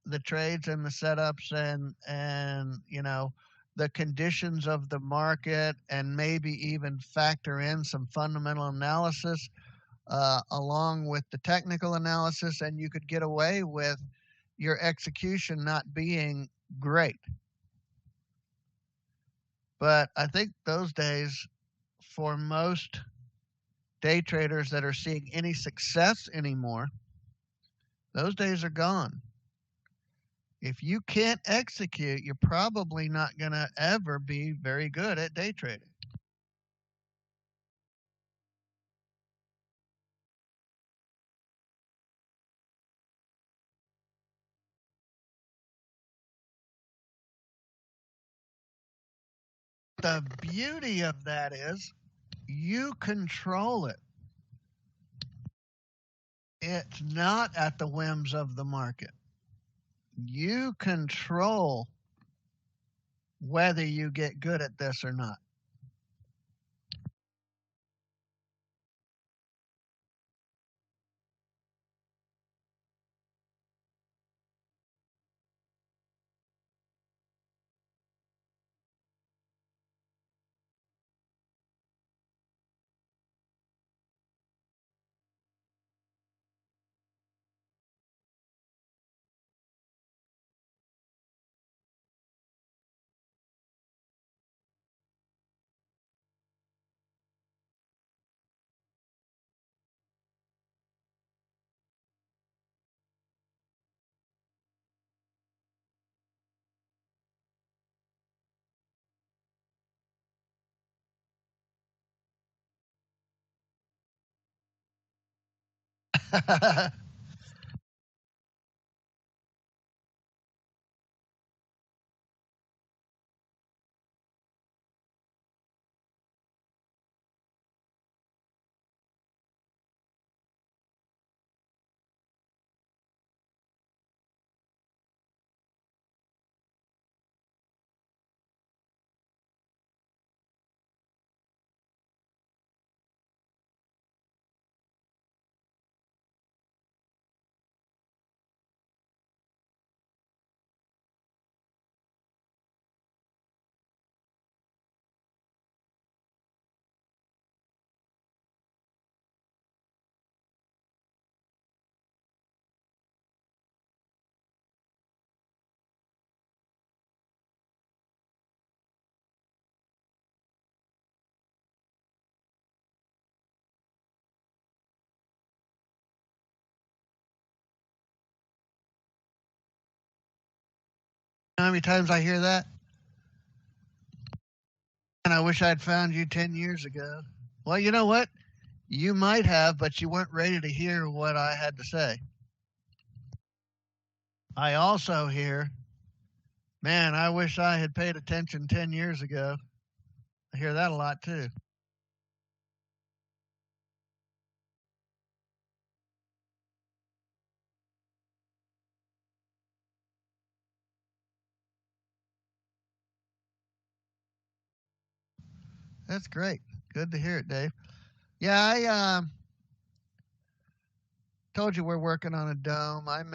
the trades and the setups and the conditions of the market, and maybe even factor in some fundamental analysis along with the technical analysis, and you could get away with your execution not being great. But I think those days, for most day traders that are seeing any success anymore, those days are gone. If you can't execute, you're probably not going to ever be very good at day trading. The beauty of that is you control it. It's not at the whims of the market. You control whether you get good at this or not. How many times I hear that? And I wish I'd found you 10 years ago. Well, you know what? You might have, but you weren't ready to hear what I had to say. I also hear, man, I wish I had paid attention 10 years ago. I hear that a lot too. That's great. Good to hear it, Dave. Yeah, I told you we're working on a dome. I've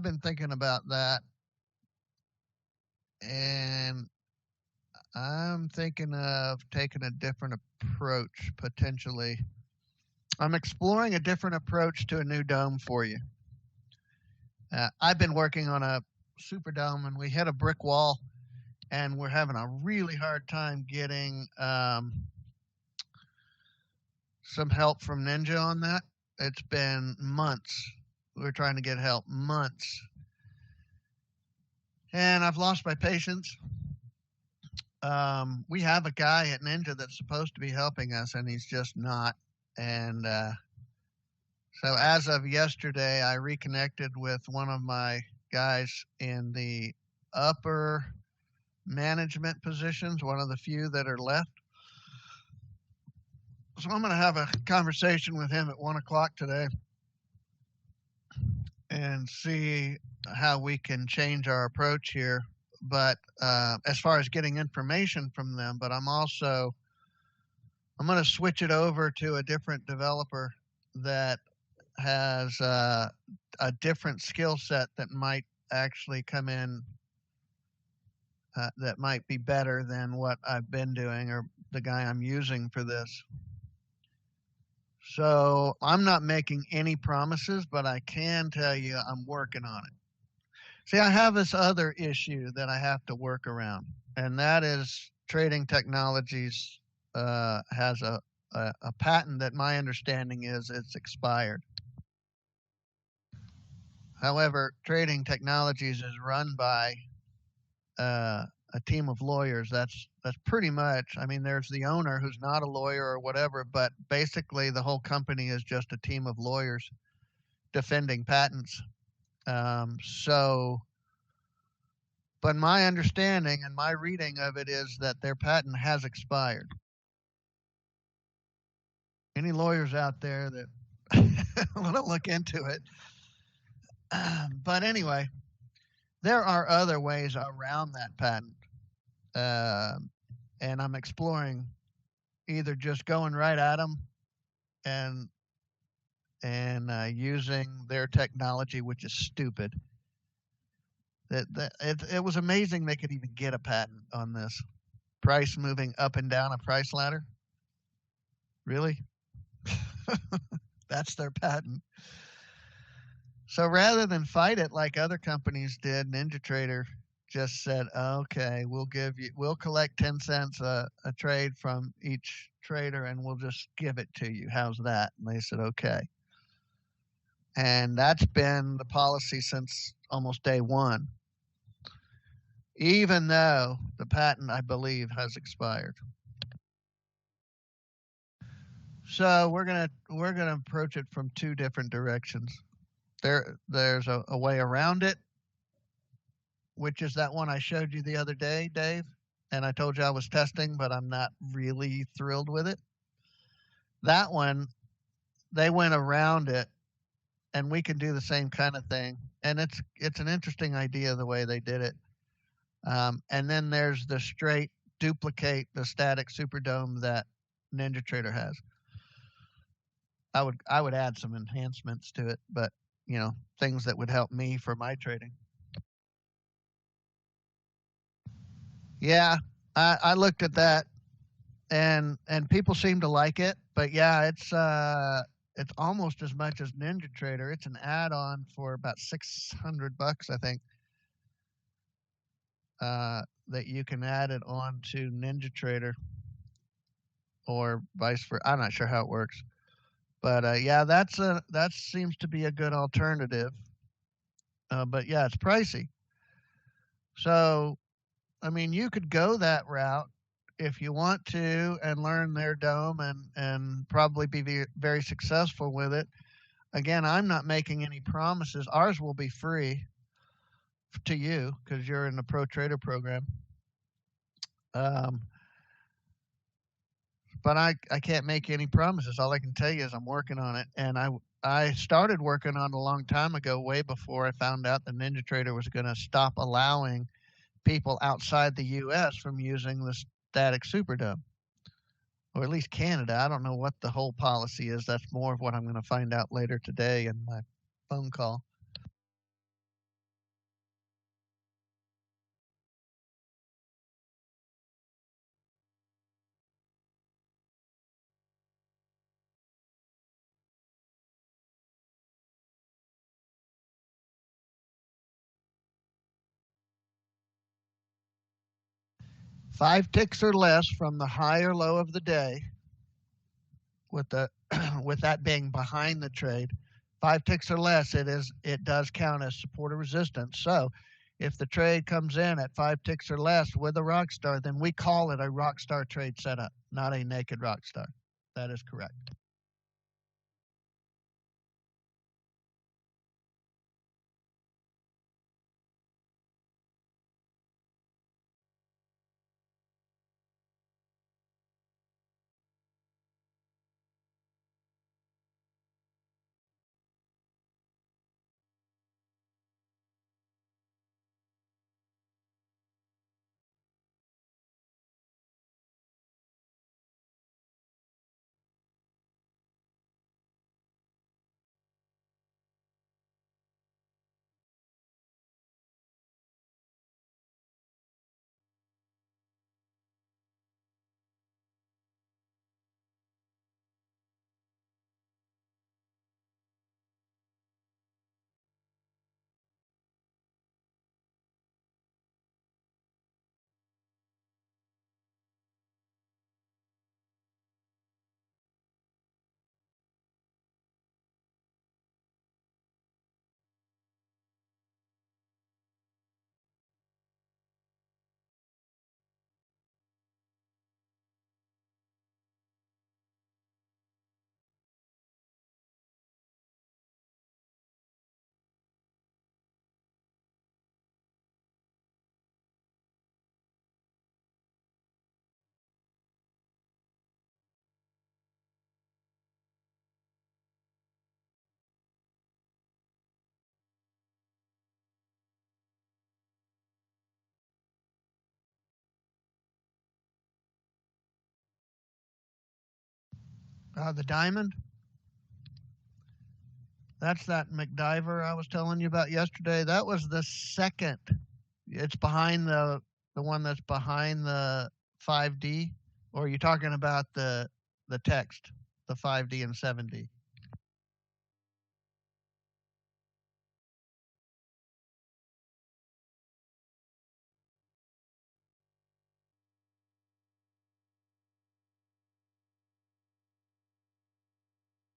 been thinking about that, and I'm thinking of taking a different approach potentially. I'm exploring a different approach to a new dome for you. I've been working on a super dome, and we hit a brick wall, and we're having a really hard time getting some help from Ninja on that. It's been months. We're trying to get help, months. And I've lost my patience. We have a guy at Ninja that's supposed to be helping us, and he's just not. And so as of yesterday, I reconnected with one of my guys in the upper management positions, one of the few that are left. So I'm going to have a conversation with him at 1 o'clock today and see how we can change our approach here. But as far as getting information from them, but I'm going to switch it over to a different developer that has a different skill set that might actually come in that might be better than what I've been doing or the guy I'm using for this. So I'm not making any promises, but I can tell you I'm working on it. See, I have this other issue that I have to work around, and that is Trading Technologies has a patent that my understanding is it's expired. However, Trading Technologies is run by a team of lawyers. That's pretty much. I mean, there's the owner who's not a lawyer or whatever, but basically the whole company is just a team of lawyers defending patents. So, but my understanding and my reading of it is that their patent has expired. Any lawyers out there that want to look into it? But anyway, there are other ways around that patent. And I'm exploring either just going right at them and using their technology, which is stupid. It was amazing they could even get a patent on this price moving up and down a price ladder. Really? That's their patent. So rather than fight it like other companies did, NinjaTrader just said, okay, we'll collect 10 cents a trade from each trader and we'll just give it to you. How's that? And they said, okay. And that's been the policy since almost day one, even though the patent, I believe, has expired. So we're gonna approach it from two different directions. There's a way around it, which is that one I showed you the other day, Dave, and I told you I was testing, but I'm not really thrilled with it. That one, they went around it, and we can do the same kind of thing. And it's an interesting idea the way they did it. And then there's the straight duplicate the static Superdome that NinjaTrader has. I would add some enhancements to it, but things that would help me for my trading. Yeah, I looked at that, and people seem to like it, but yeah, it's almost as much as NinjaTrader. It's an add-on for about $600, I think. That you can add it on to NinjaTrader or vice versa. I'm not sure how it works, but yeah, that seems to be a good alternative. But yeah, it's pricey. So I mean, you could go that route if you want to and learn their dome and probably be very successful with it. Again, I'm not making any promises. Ours will be free to you because you're in the Pro Trader program. Um, but I can't make any promises. All I can tell you is I'm working on it, and I started working on it a long time ago, way before I found out that NinjaTrader was going to stop allowing people outside the U.S. from using the static Superdome, or at least Canada. I don't know what the whole policy is. That's more of what I'm going to find out later today in my phone call. Five ticks or less from the high or low of the day, with the with that being behind the trade. 5 ticks or less, it does count as support or resistance. So if the trade comes in at 5 ticks or less with a rock star, then we call it a rock star trade setup, not a naked rock star. That is correct. The diamond, that's that McDiver I was telling you about yesterday. That was the second. It's behind the one that's behind the 5D, or are you talking about the text, the 5D and 7D?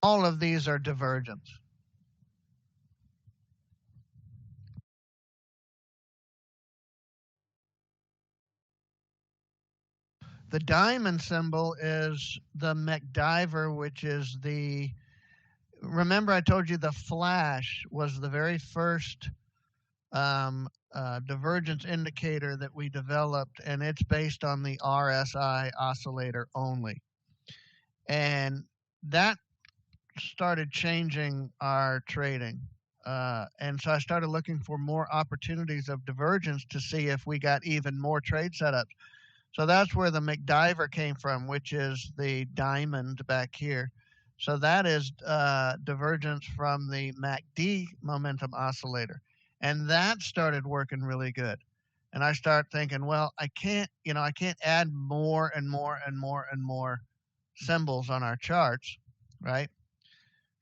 All of these are divergence. The diamond symbol is the McDiver, which is the, remember I told you the flash was the very first divergence indicator that we developed, and it's based on the RSI oscillator only. And that started changing our trading. And so I started looking for more opportunities of divergence to see if we got even more trade setups. So that's where the McDiver came from, which is the diamond back here. So that is divergence from the MACD momentum oscillator. And that started working really good. And I start thinking, well, I can't add more and more and more and more symbols on our charts, right?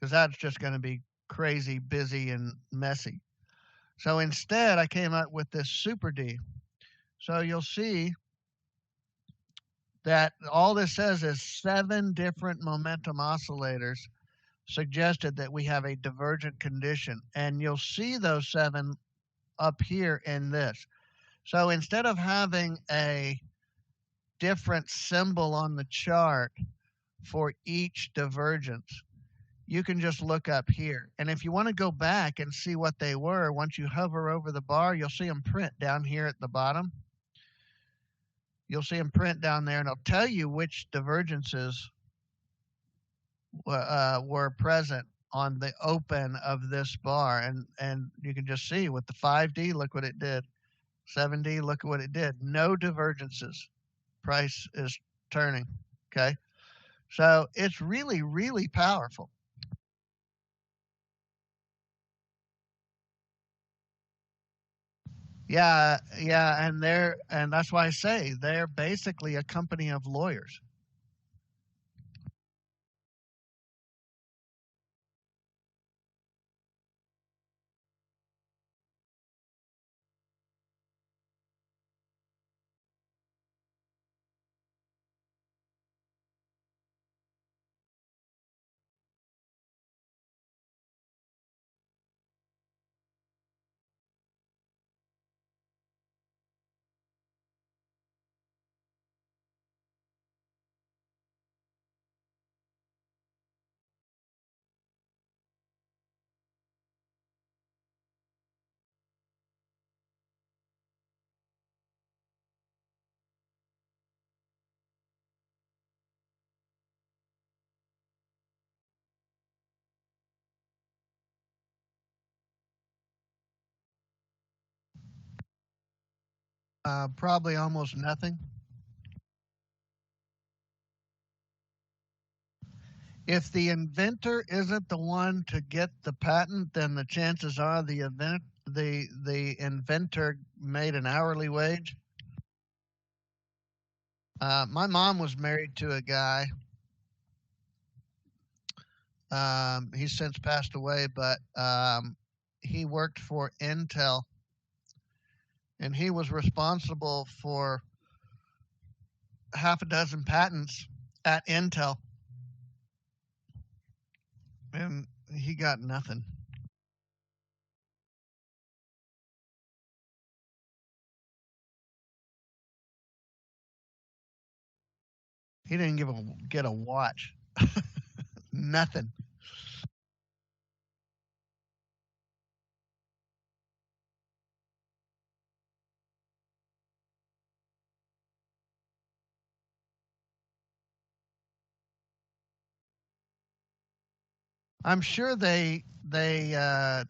Because that's just going to be crazy, busy, and messy. So instead, I came up with this Super D. So you'll see that all this says is 7 different momentum oscillators suggested that we have a divergent condition. And you'll see those 7 up here in this. So instead of having a different symbol on the chart for each divergence, you can just look up here. And if you want to go back and see what they were, once you hover over the bar, you'll see them print down here at the bottom. You'll see them print down there, and it'll tell you which divergences were present on the open of this bar. And you can just see with the 5D, look what it did. 7D, look at what it did. No divergences. Price is turning, okay? So it's really, really powerful. Yeah, and that's why I say they're basically a company of lawyers. Probably almost nothing. If the inventor isn't the one to get the patent, then the chances are the inventor made an hourly wage. My mom was married to a guy. He's since passed away, but he worked for Intel, and he was responsible for half a dozen patents at Intel, and he got nothing. He didn't get a watch. Nothing. I'm sure they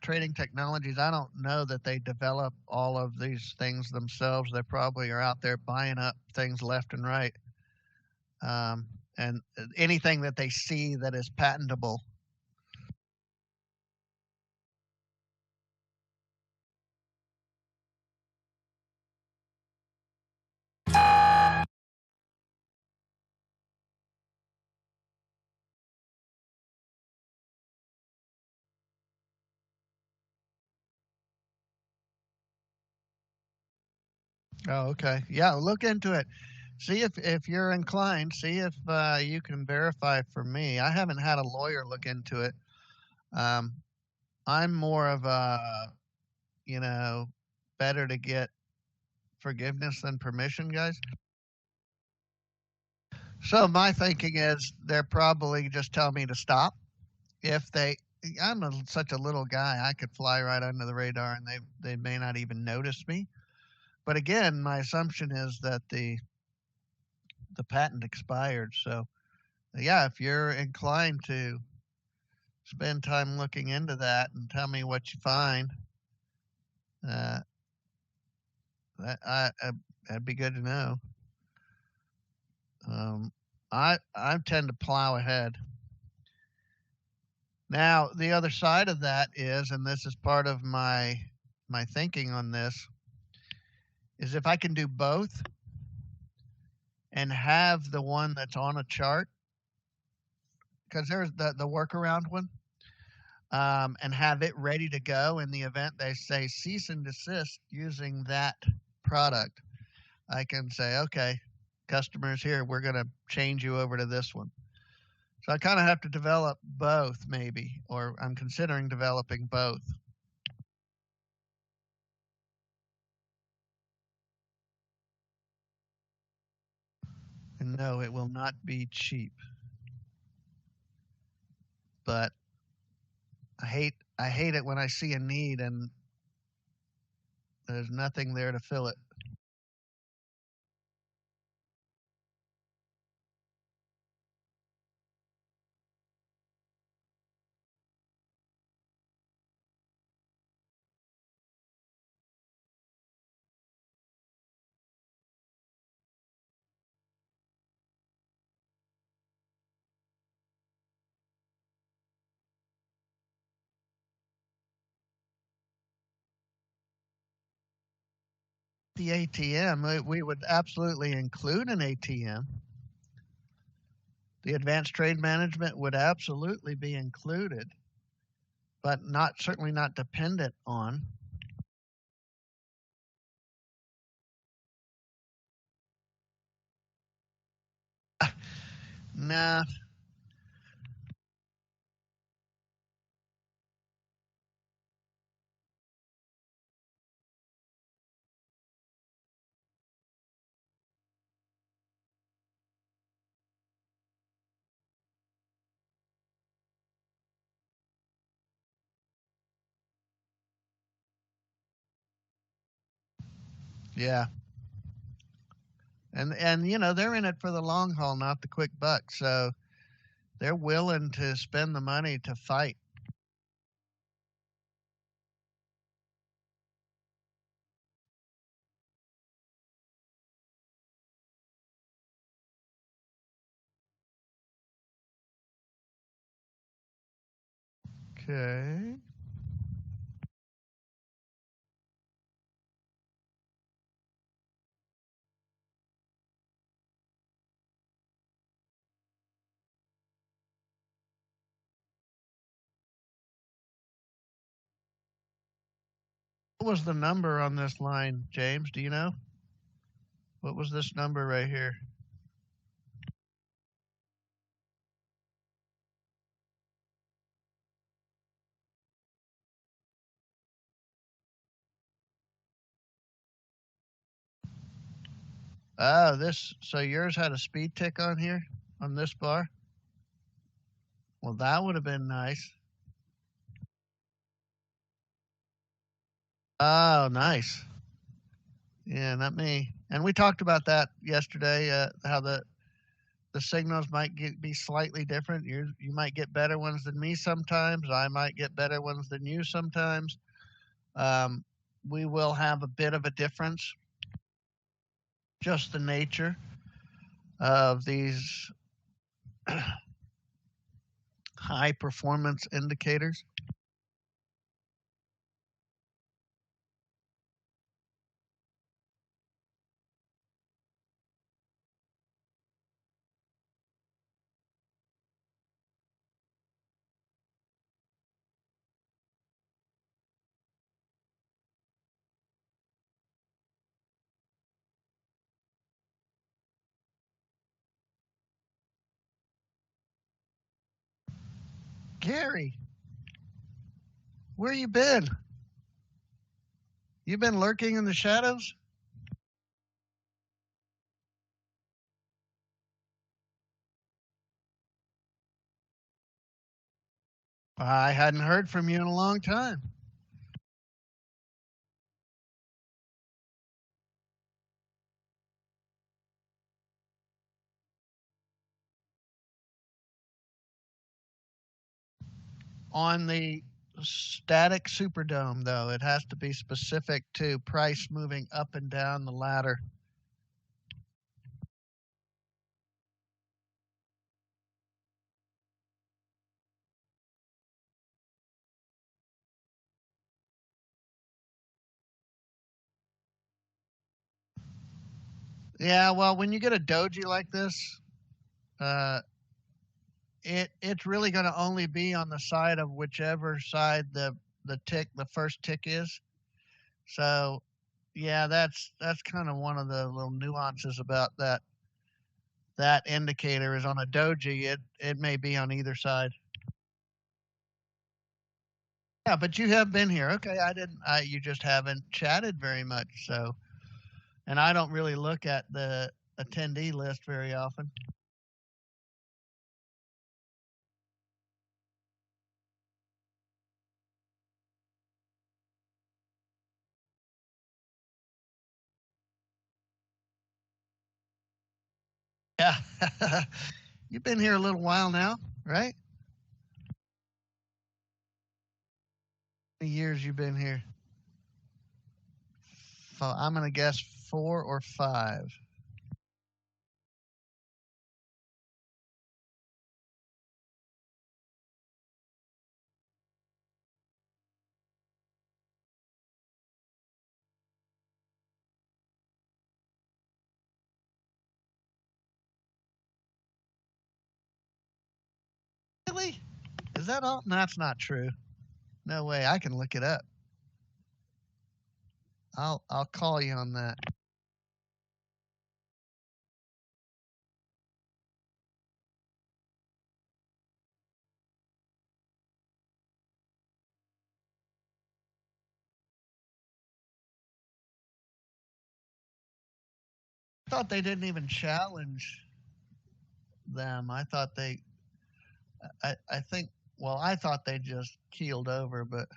trading technologies. I don't know that they develop all of these things themselves. They probably are out there buying up things left and right, and anything that they see that is patentable. Oh, okay. Yeah, look into it. See if you're inclined. See if you can verify for me. I haven't had a lawyer look into it. Um, I'm more of a, you know, better to get forgiveness than permission, guys. So my thinking is they're probably just telling me to stop. If they, such a little guy, I could fly right under the radar and they may not even notice me. But again, my assumption is that the patent expired. So yeah, if you're inclined to spend time looking into that and tell me what you find, uh, that'd be good to know. I tend to plow ahead. Now the other side of that is, and this is part of my thinking on this, is if I can do both and have the one that's on a chart, because there's the workaround one, and have it ready to go in the event they say cease and desist using that product. I can say, okay, customers here, we're going to change you over to this one. So I kind of have to develop both, maybe, or I'm considering developing both. And no, it will not be cheap. But I hate it when I see a need and there's nothing there to fill it. The ATM, we would absolutely include an ATM. The advanced trade management would absolutely be included, but certainly not dependent on. Nah. Yeah. And they're in it for the long haul, not the quick buck. So they're willing to spend the money to fight. Okay. What was the number on this line, James? Do you know? What was this number right here? Oh, so yours had a speed tick on here on this bar? Well, that would have been nice. Oh, nice. Yeah, not me. And we talked about that yesterday, how the signals might be slightly different. You might get better ones than me sometimes. I might get better ones than you sometimes. Um, we will have a bit of a difference. Just the nature of these high performance indicators. Gary, where you been? You been lurking in the shadows? I hadn't heard from you in a long time. On the static Superdome, though, it has to be specific to price moving up and down the ladder. Yeah, well, when you get a doji like this, uh, it's really going to only be on the side of whichever side the first tick is. So, yeah, that's kind of one of the little nuances about that indicator is on a doji. It may be on either side. Yeah, but you have been here. Okay, I didn't. You just haven't chatted very much. So, and I don't really look at the attendee list very often. Yeah, you've been here a little while now, right? How many years you been here? I'm gonna guess 4 or 5. Really? Is that all? No, that's not true. No way. I can look it up. I'll call you on that. 'Thought they didn't even challenge them. I think. Well, I thought they just keeled over, but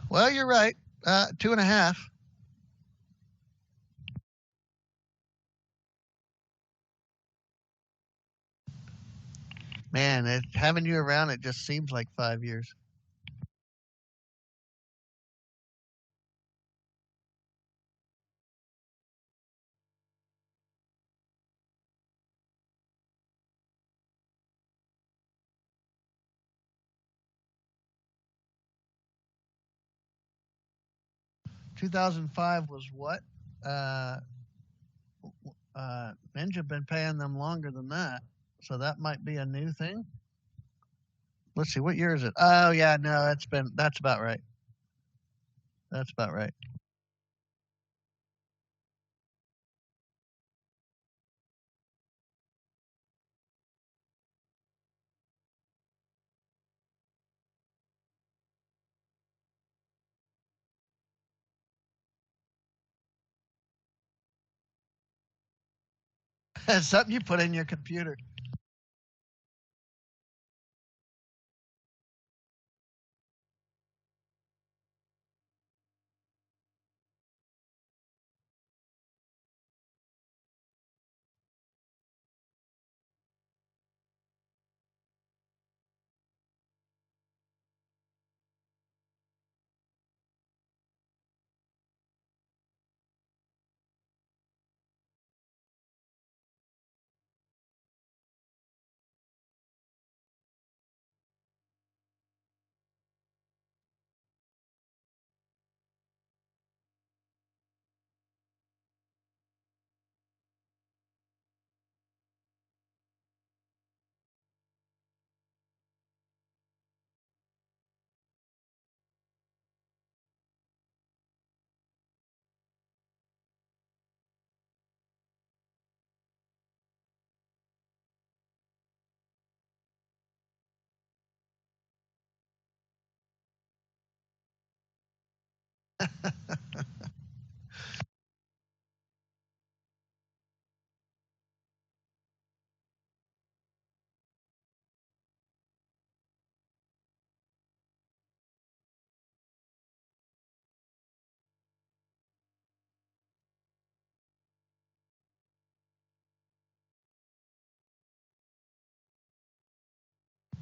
'Well, you're right. 2.5. Man, having you around, it just seems like 5 years. 2005 was what? Uh, Ninja been paying them longer than that, so that might be a new thing. Let's see, what year is it? Oh yeah, no, that's about right. That's about right. It's something you put in your computer.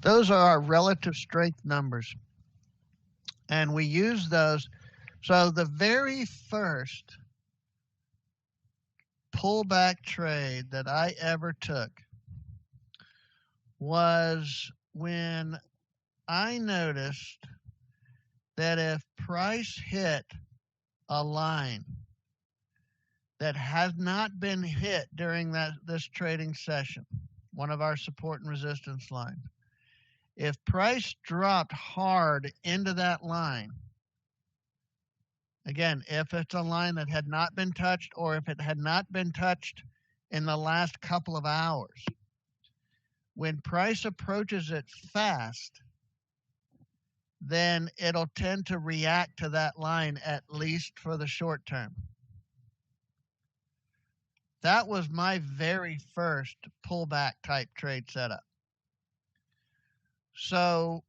Those are our relative strength numbers. And we use those. So the very first pullback trade that I ever took was when I noticed that if price hit a line that has not been hit during this trading session, one of our support and resistance lines, if price dropped hard into that line, again, if it's a line that had not been touched or if it had not been touched in the last couple of hours, when price approaches it fast, then it'll tend to react to that line, at least for the short term. That was my very first pullback type trade setup. So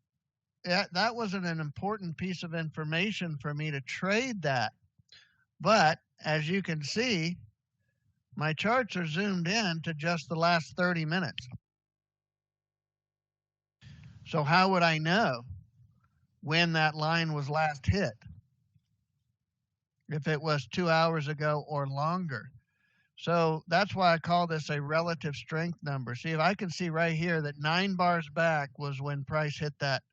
that wasn't an important piece of information for me to trade that. But as you can see, my charts are zoomed in to just the last 30 minutes. So how would I know when that line was last hit? If it was 2 hours ago or longer. So that's why I call this a relative strength number. See, if I can see right here that 9 bars back was when price hit that,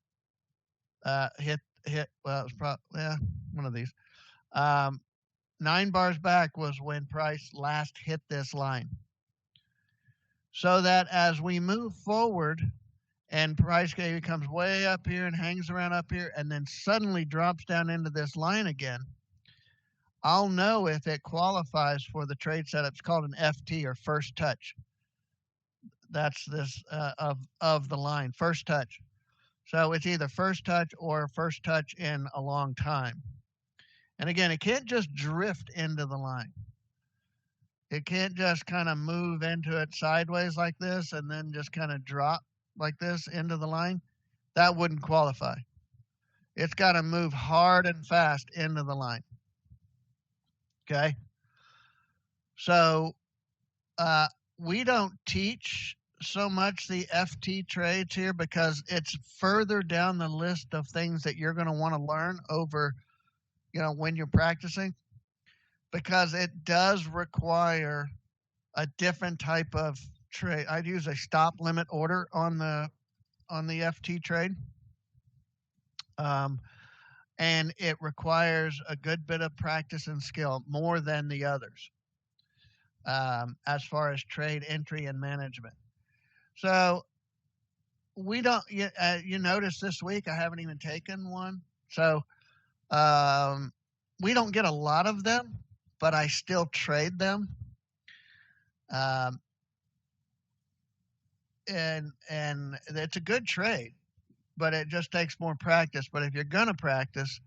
well, it was probably, one of these. 9 bars back was when price last hit this line. So that as we move forward and price comes way up here and hangs around up here and then suddenly drops down into this line again, I'll know if it qualifies for the trade setup. It's called an FT, or first touch. That's this of the line, first touch. So it's either first touch or first touch in a long time. And again, it can't just drift into the line. It can't just kind of move into it sideways like this and then just kind of drop like this into the line. That wouldn't qualify. It's got to move hard and fast into the line. Okay. So we don't teach so much the FT trades here because it's further down the list of things that you're going to want to learn over, when you're practicing, because it does require a different type of trade. I'd use a stop limit order on the FT trade. And it requires a good bit of practice and skill, more than the others, as far as trade entry and management. So we don't, you notice this week I haven't even taken one. So we don't get a lot of them, but I still trade them. And it's a good trade, but it just takes more practice. But if you're going to practice,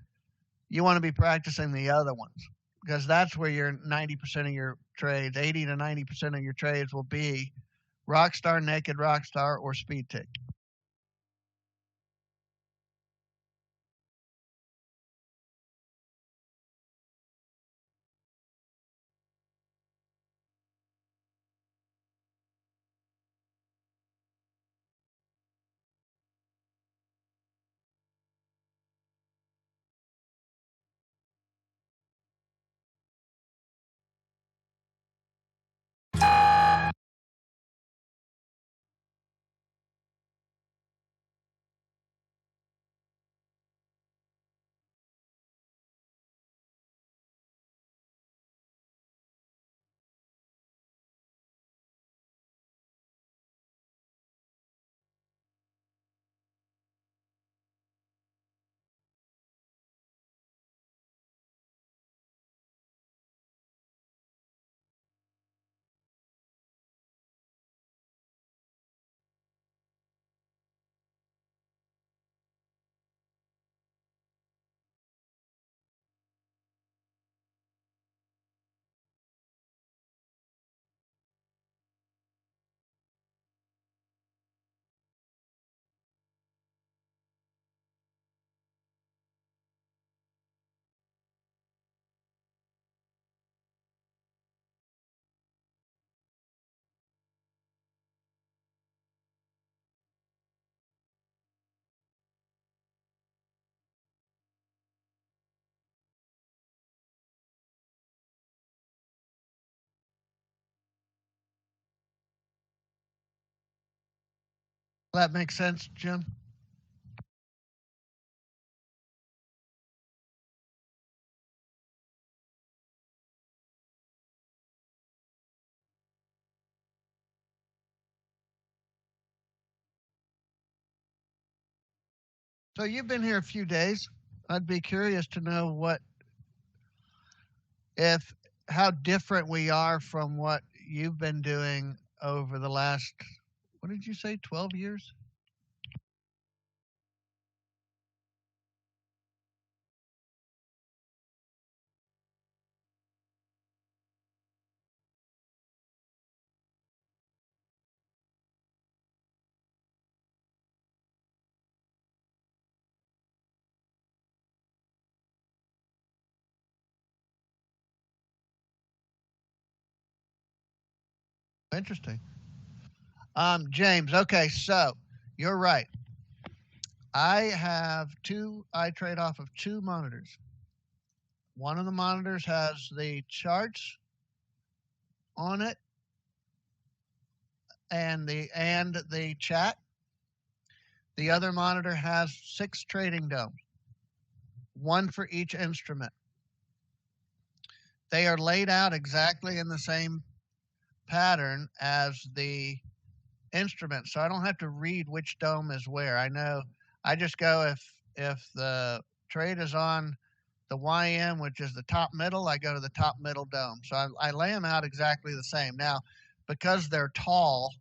you want to be practicing the other ones, because that's where your 90% of your trades, 80 to 90% of your trades will be Rockstar, Naked Rockstar, or Speed Tick. That makes sense, Jim? So you've been here a few days. I'd be curious to know if how different we are from what you've been doing over the last, what did you say, 12 years? Interesting. James, okay, so you're right. I trade off of two monitors. One of the monitors has the charts on it and the chat. The other monitor has 6 trading domes, one for each instrument. They are laid out exactly in the same pattern as the instrument, so I don't have to read which dome is where. I know I just go if the trade is on the YM, which is the top middle, I go to the top middle dome. So I lay them out exactly the same. Now, because they're tall,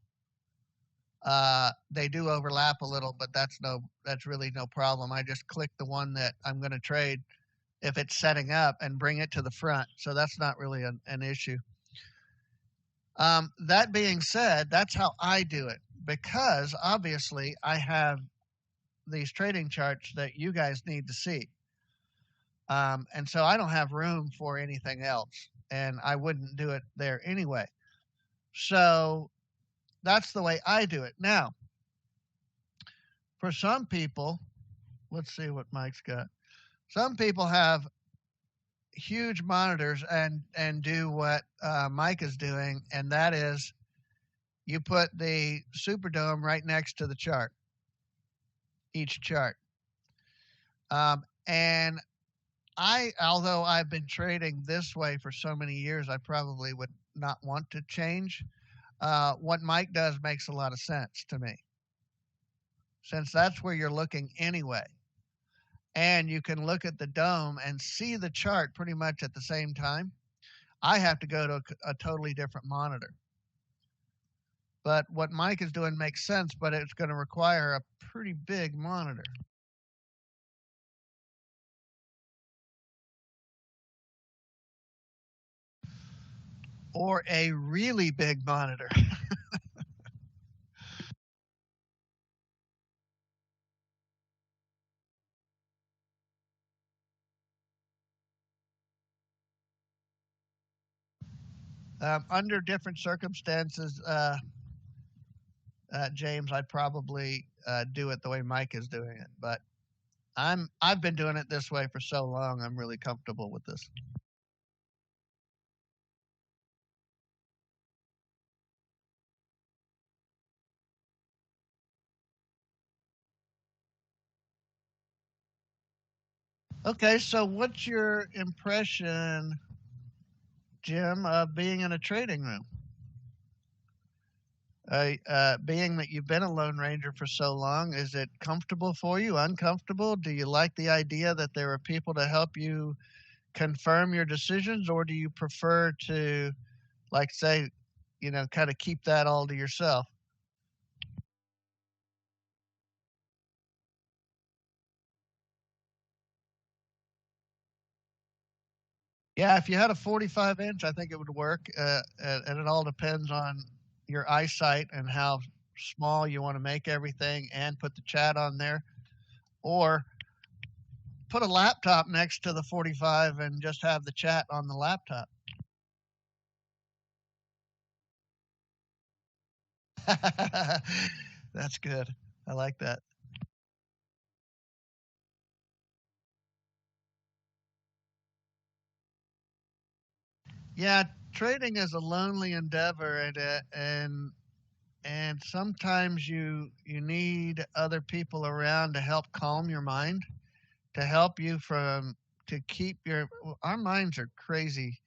they do overlap a little, but that's really no problem. I just click the one that I'm going to trade if it's setting up and bring it to the front. So that's not really an issue. That being said, that's how I do it because obviously I have these trading charts that you guys need to see. And so I don't have room for anything else, and I wouldn't do it there anyway. So that's the way I do it. Now, for some people, let's see what Mike's got. Some people have huge monitors and do what Mike is doing, and that is you put the Superdome right next to the chart, each chart. And although I've been trading this way for so many years, I probably would not want to change. What Mike does makes a lot of sense to me, since that's where you're looking anyway. And you can look at the dome and see the chart pretty much at the same time. I have to go to a totally different monitor. But what Mike is doing makes sense, but it's going to require a pretty big monitor. Or a really big monitor. Under different circumstances, James, I'd probably do it the way Mike is doing it. But I've been doing it this way for so long. I'm really comfortable with this. Okay, so what's your impression, Jim, of being in a trading room? Being that you've been a Lone Ranger for so long, is it comfortable for you? Uncomfortable? Do you like the idea that there are people to help you confirm your decisions, or do you prefer to, like, say, kind of keep that all to yourself? Yeah, if you had a 45 inch, I think it would work. And it all depends on your eyesight and how small you want to make everything and put the chat on there. Or put a laptop next to the 45 and just have the chat on the laptop. That's good. I like that. Yeah, trading is a lonely endeavor, and and sometimes you need other people around to help calm your mind, to help you from to keep your our minds are crazy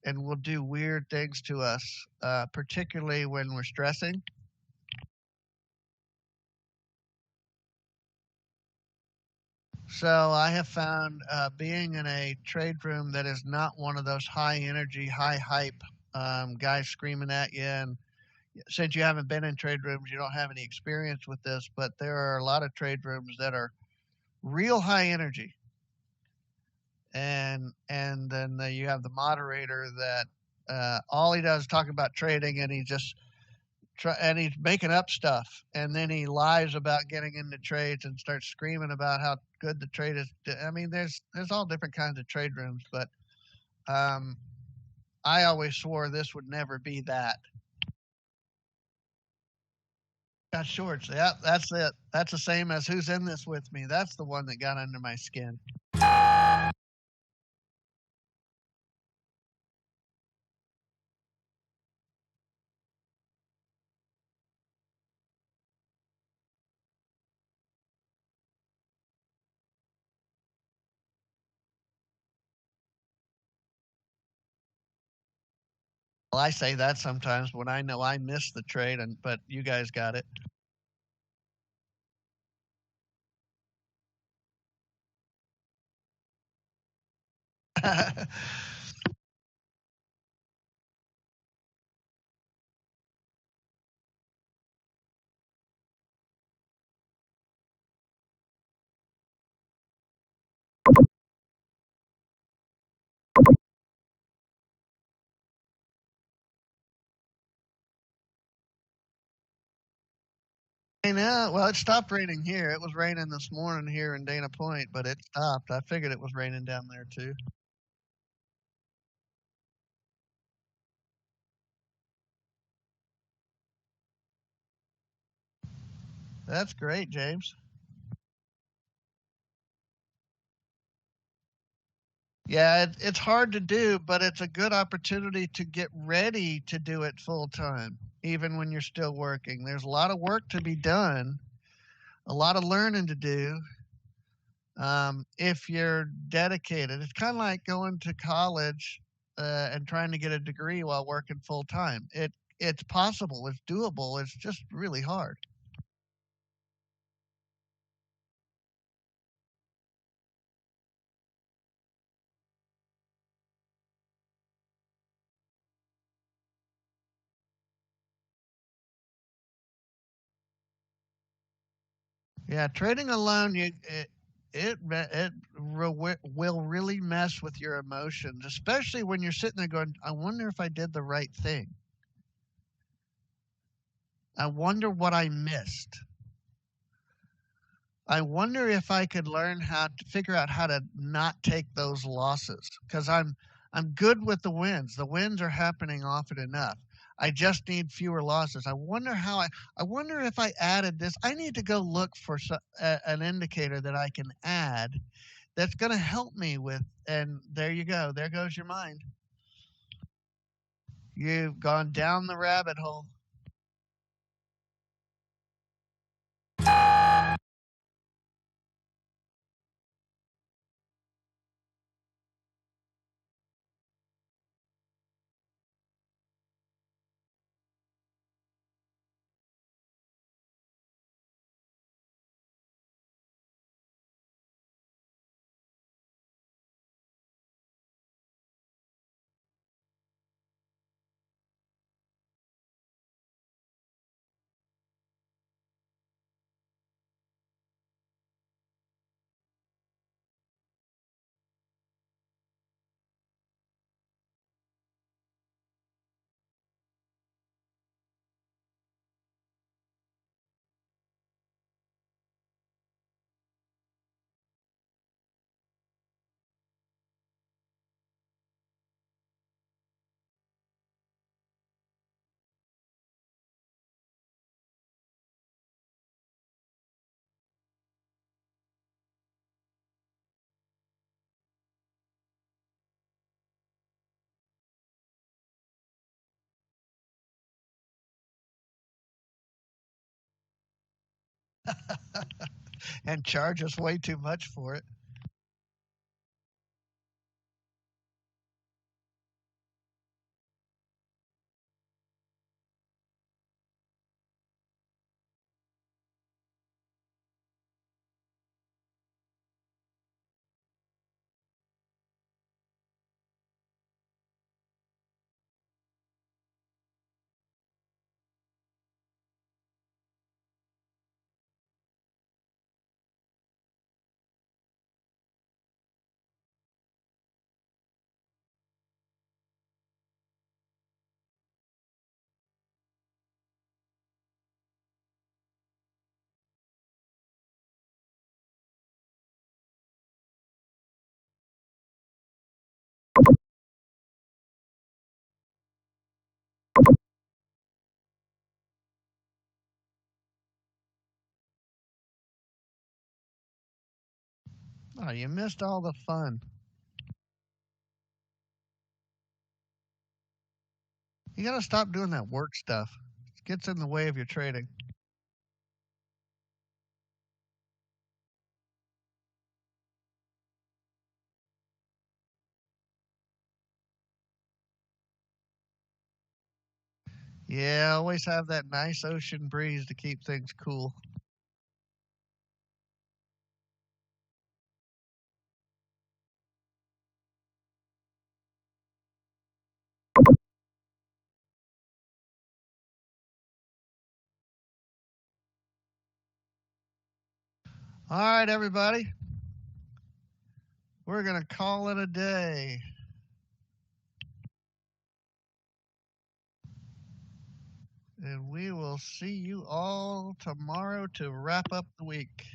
and will do weird things to us, particularly when we're stressing. So I have found being in a trade room that is not one of those high energy, high hype guys screaming at you. And since you haven't been in trade rooms, you don't have any experience with this, but there are a lot of trade rooms that are real high energy. And then you have the moderator that all he does is talk about trading, and and he's making up stuff, and then he lies about getting into trades and starts screaming about how good the trade is. I mean, there's all different kinds of trade rooms, but um, I always swore this would never be that. Got shorts. Yeah, that's it. That's the same as who's in this with me. That's the one that got under my skin. Well, I say that sometimes when I know I missed the trade, and but you guys got it. I know. Well, it stopped raining here. It was raining this morning here in Dana Point, but it stopped. I figured it was raining down there too. That's great, James. Yeah, it's hard to do, but it's a good opportunity to get ready to do it full time, even when you're still working. There's a lot of work to be done, a lot of learning to do if you're dedicated. It's kind of like going to college and trying to get a degree while working full time. It's possible, it's doable, it's just really hard. Yeah, trading alone, will really mess with your emotions, especially when you're sitting there going, "I wonder if I did the right thing. I wonder what I missed. I wonder if I could learn how to figure out how to not take those losses because I'm good with the wins. The wins are happening often enough. I just need fewer losses. I wonder if I added this. I need to go look for an indicator that I can add that's going to help me with." And there you go. There goes your mind. You've gone down the rabbit hole. and charge us way too much for it. Oh, you missed all the fun. You got to stop doing that work stuff. It gets in the way of your trading. Yeah, always have that nice ocean breeze to keep things cool. All right, everybody. We're going to call it a day. And we will see you all tomorrow to wrap up the week.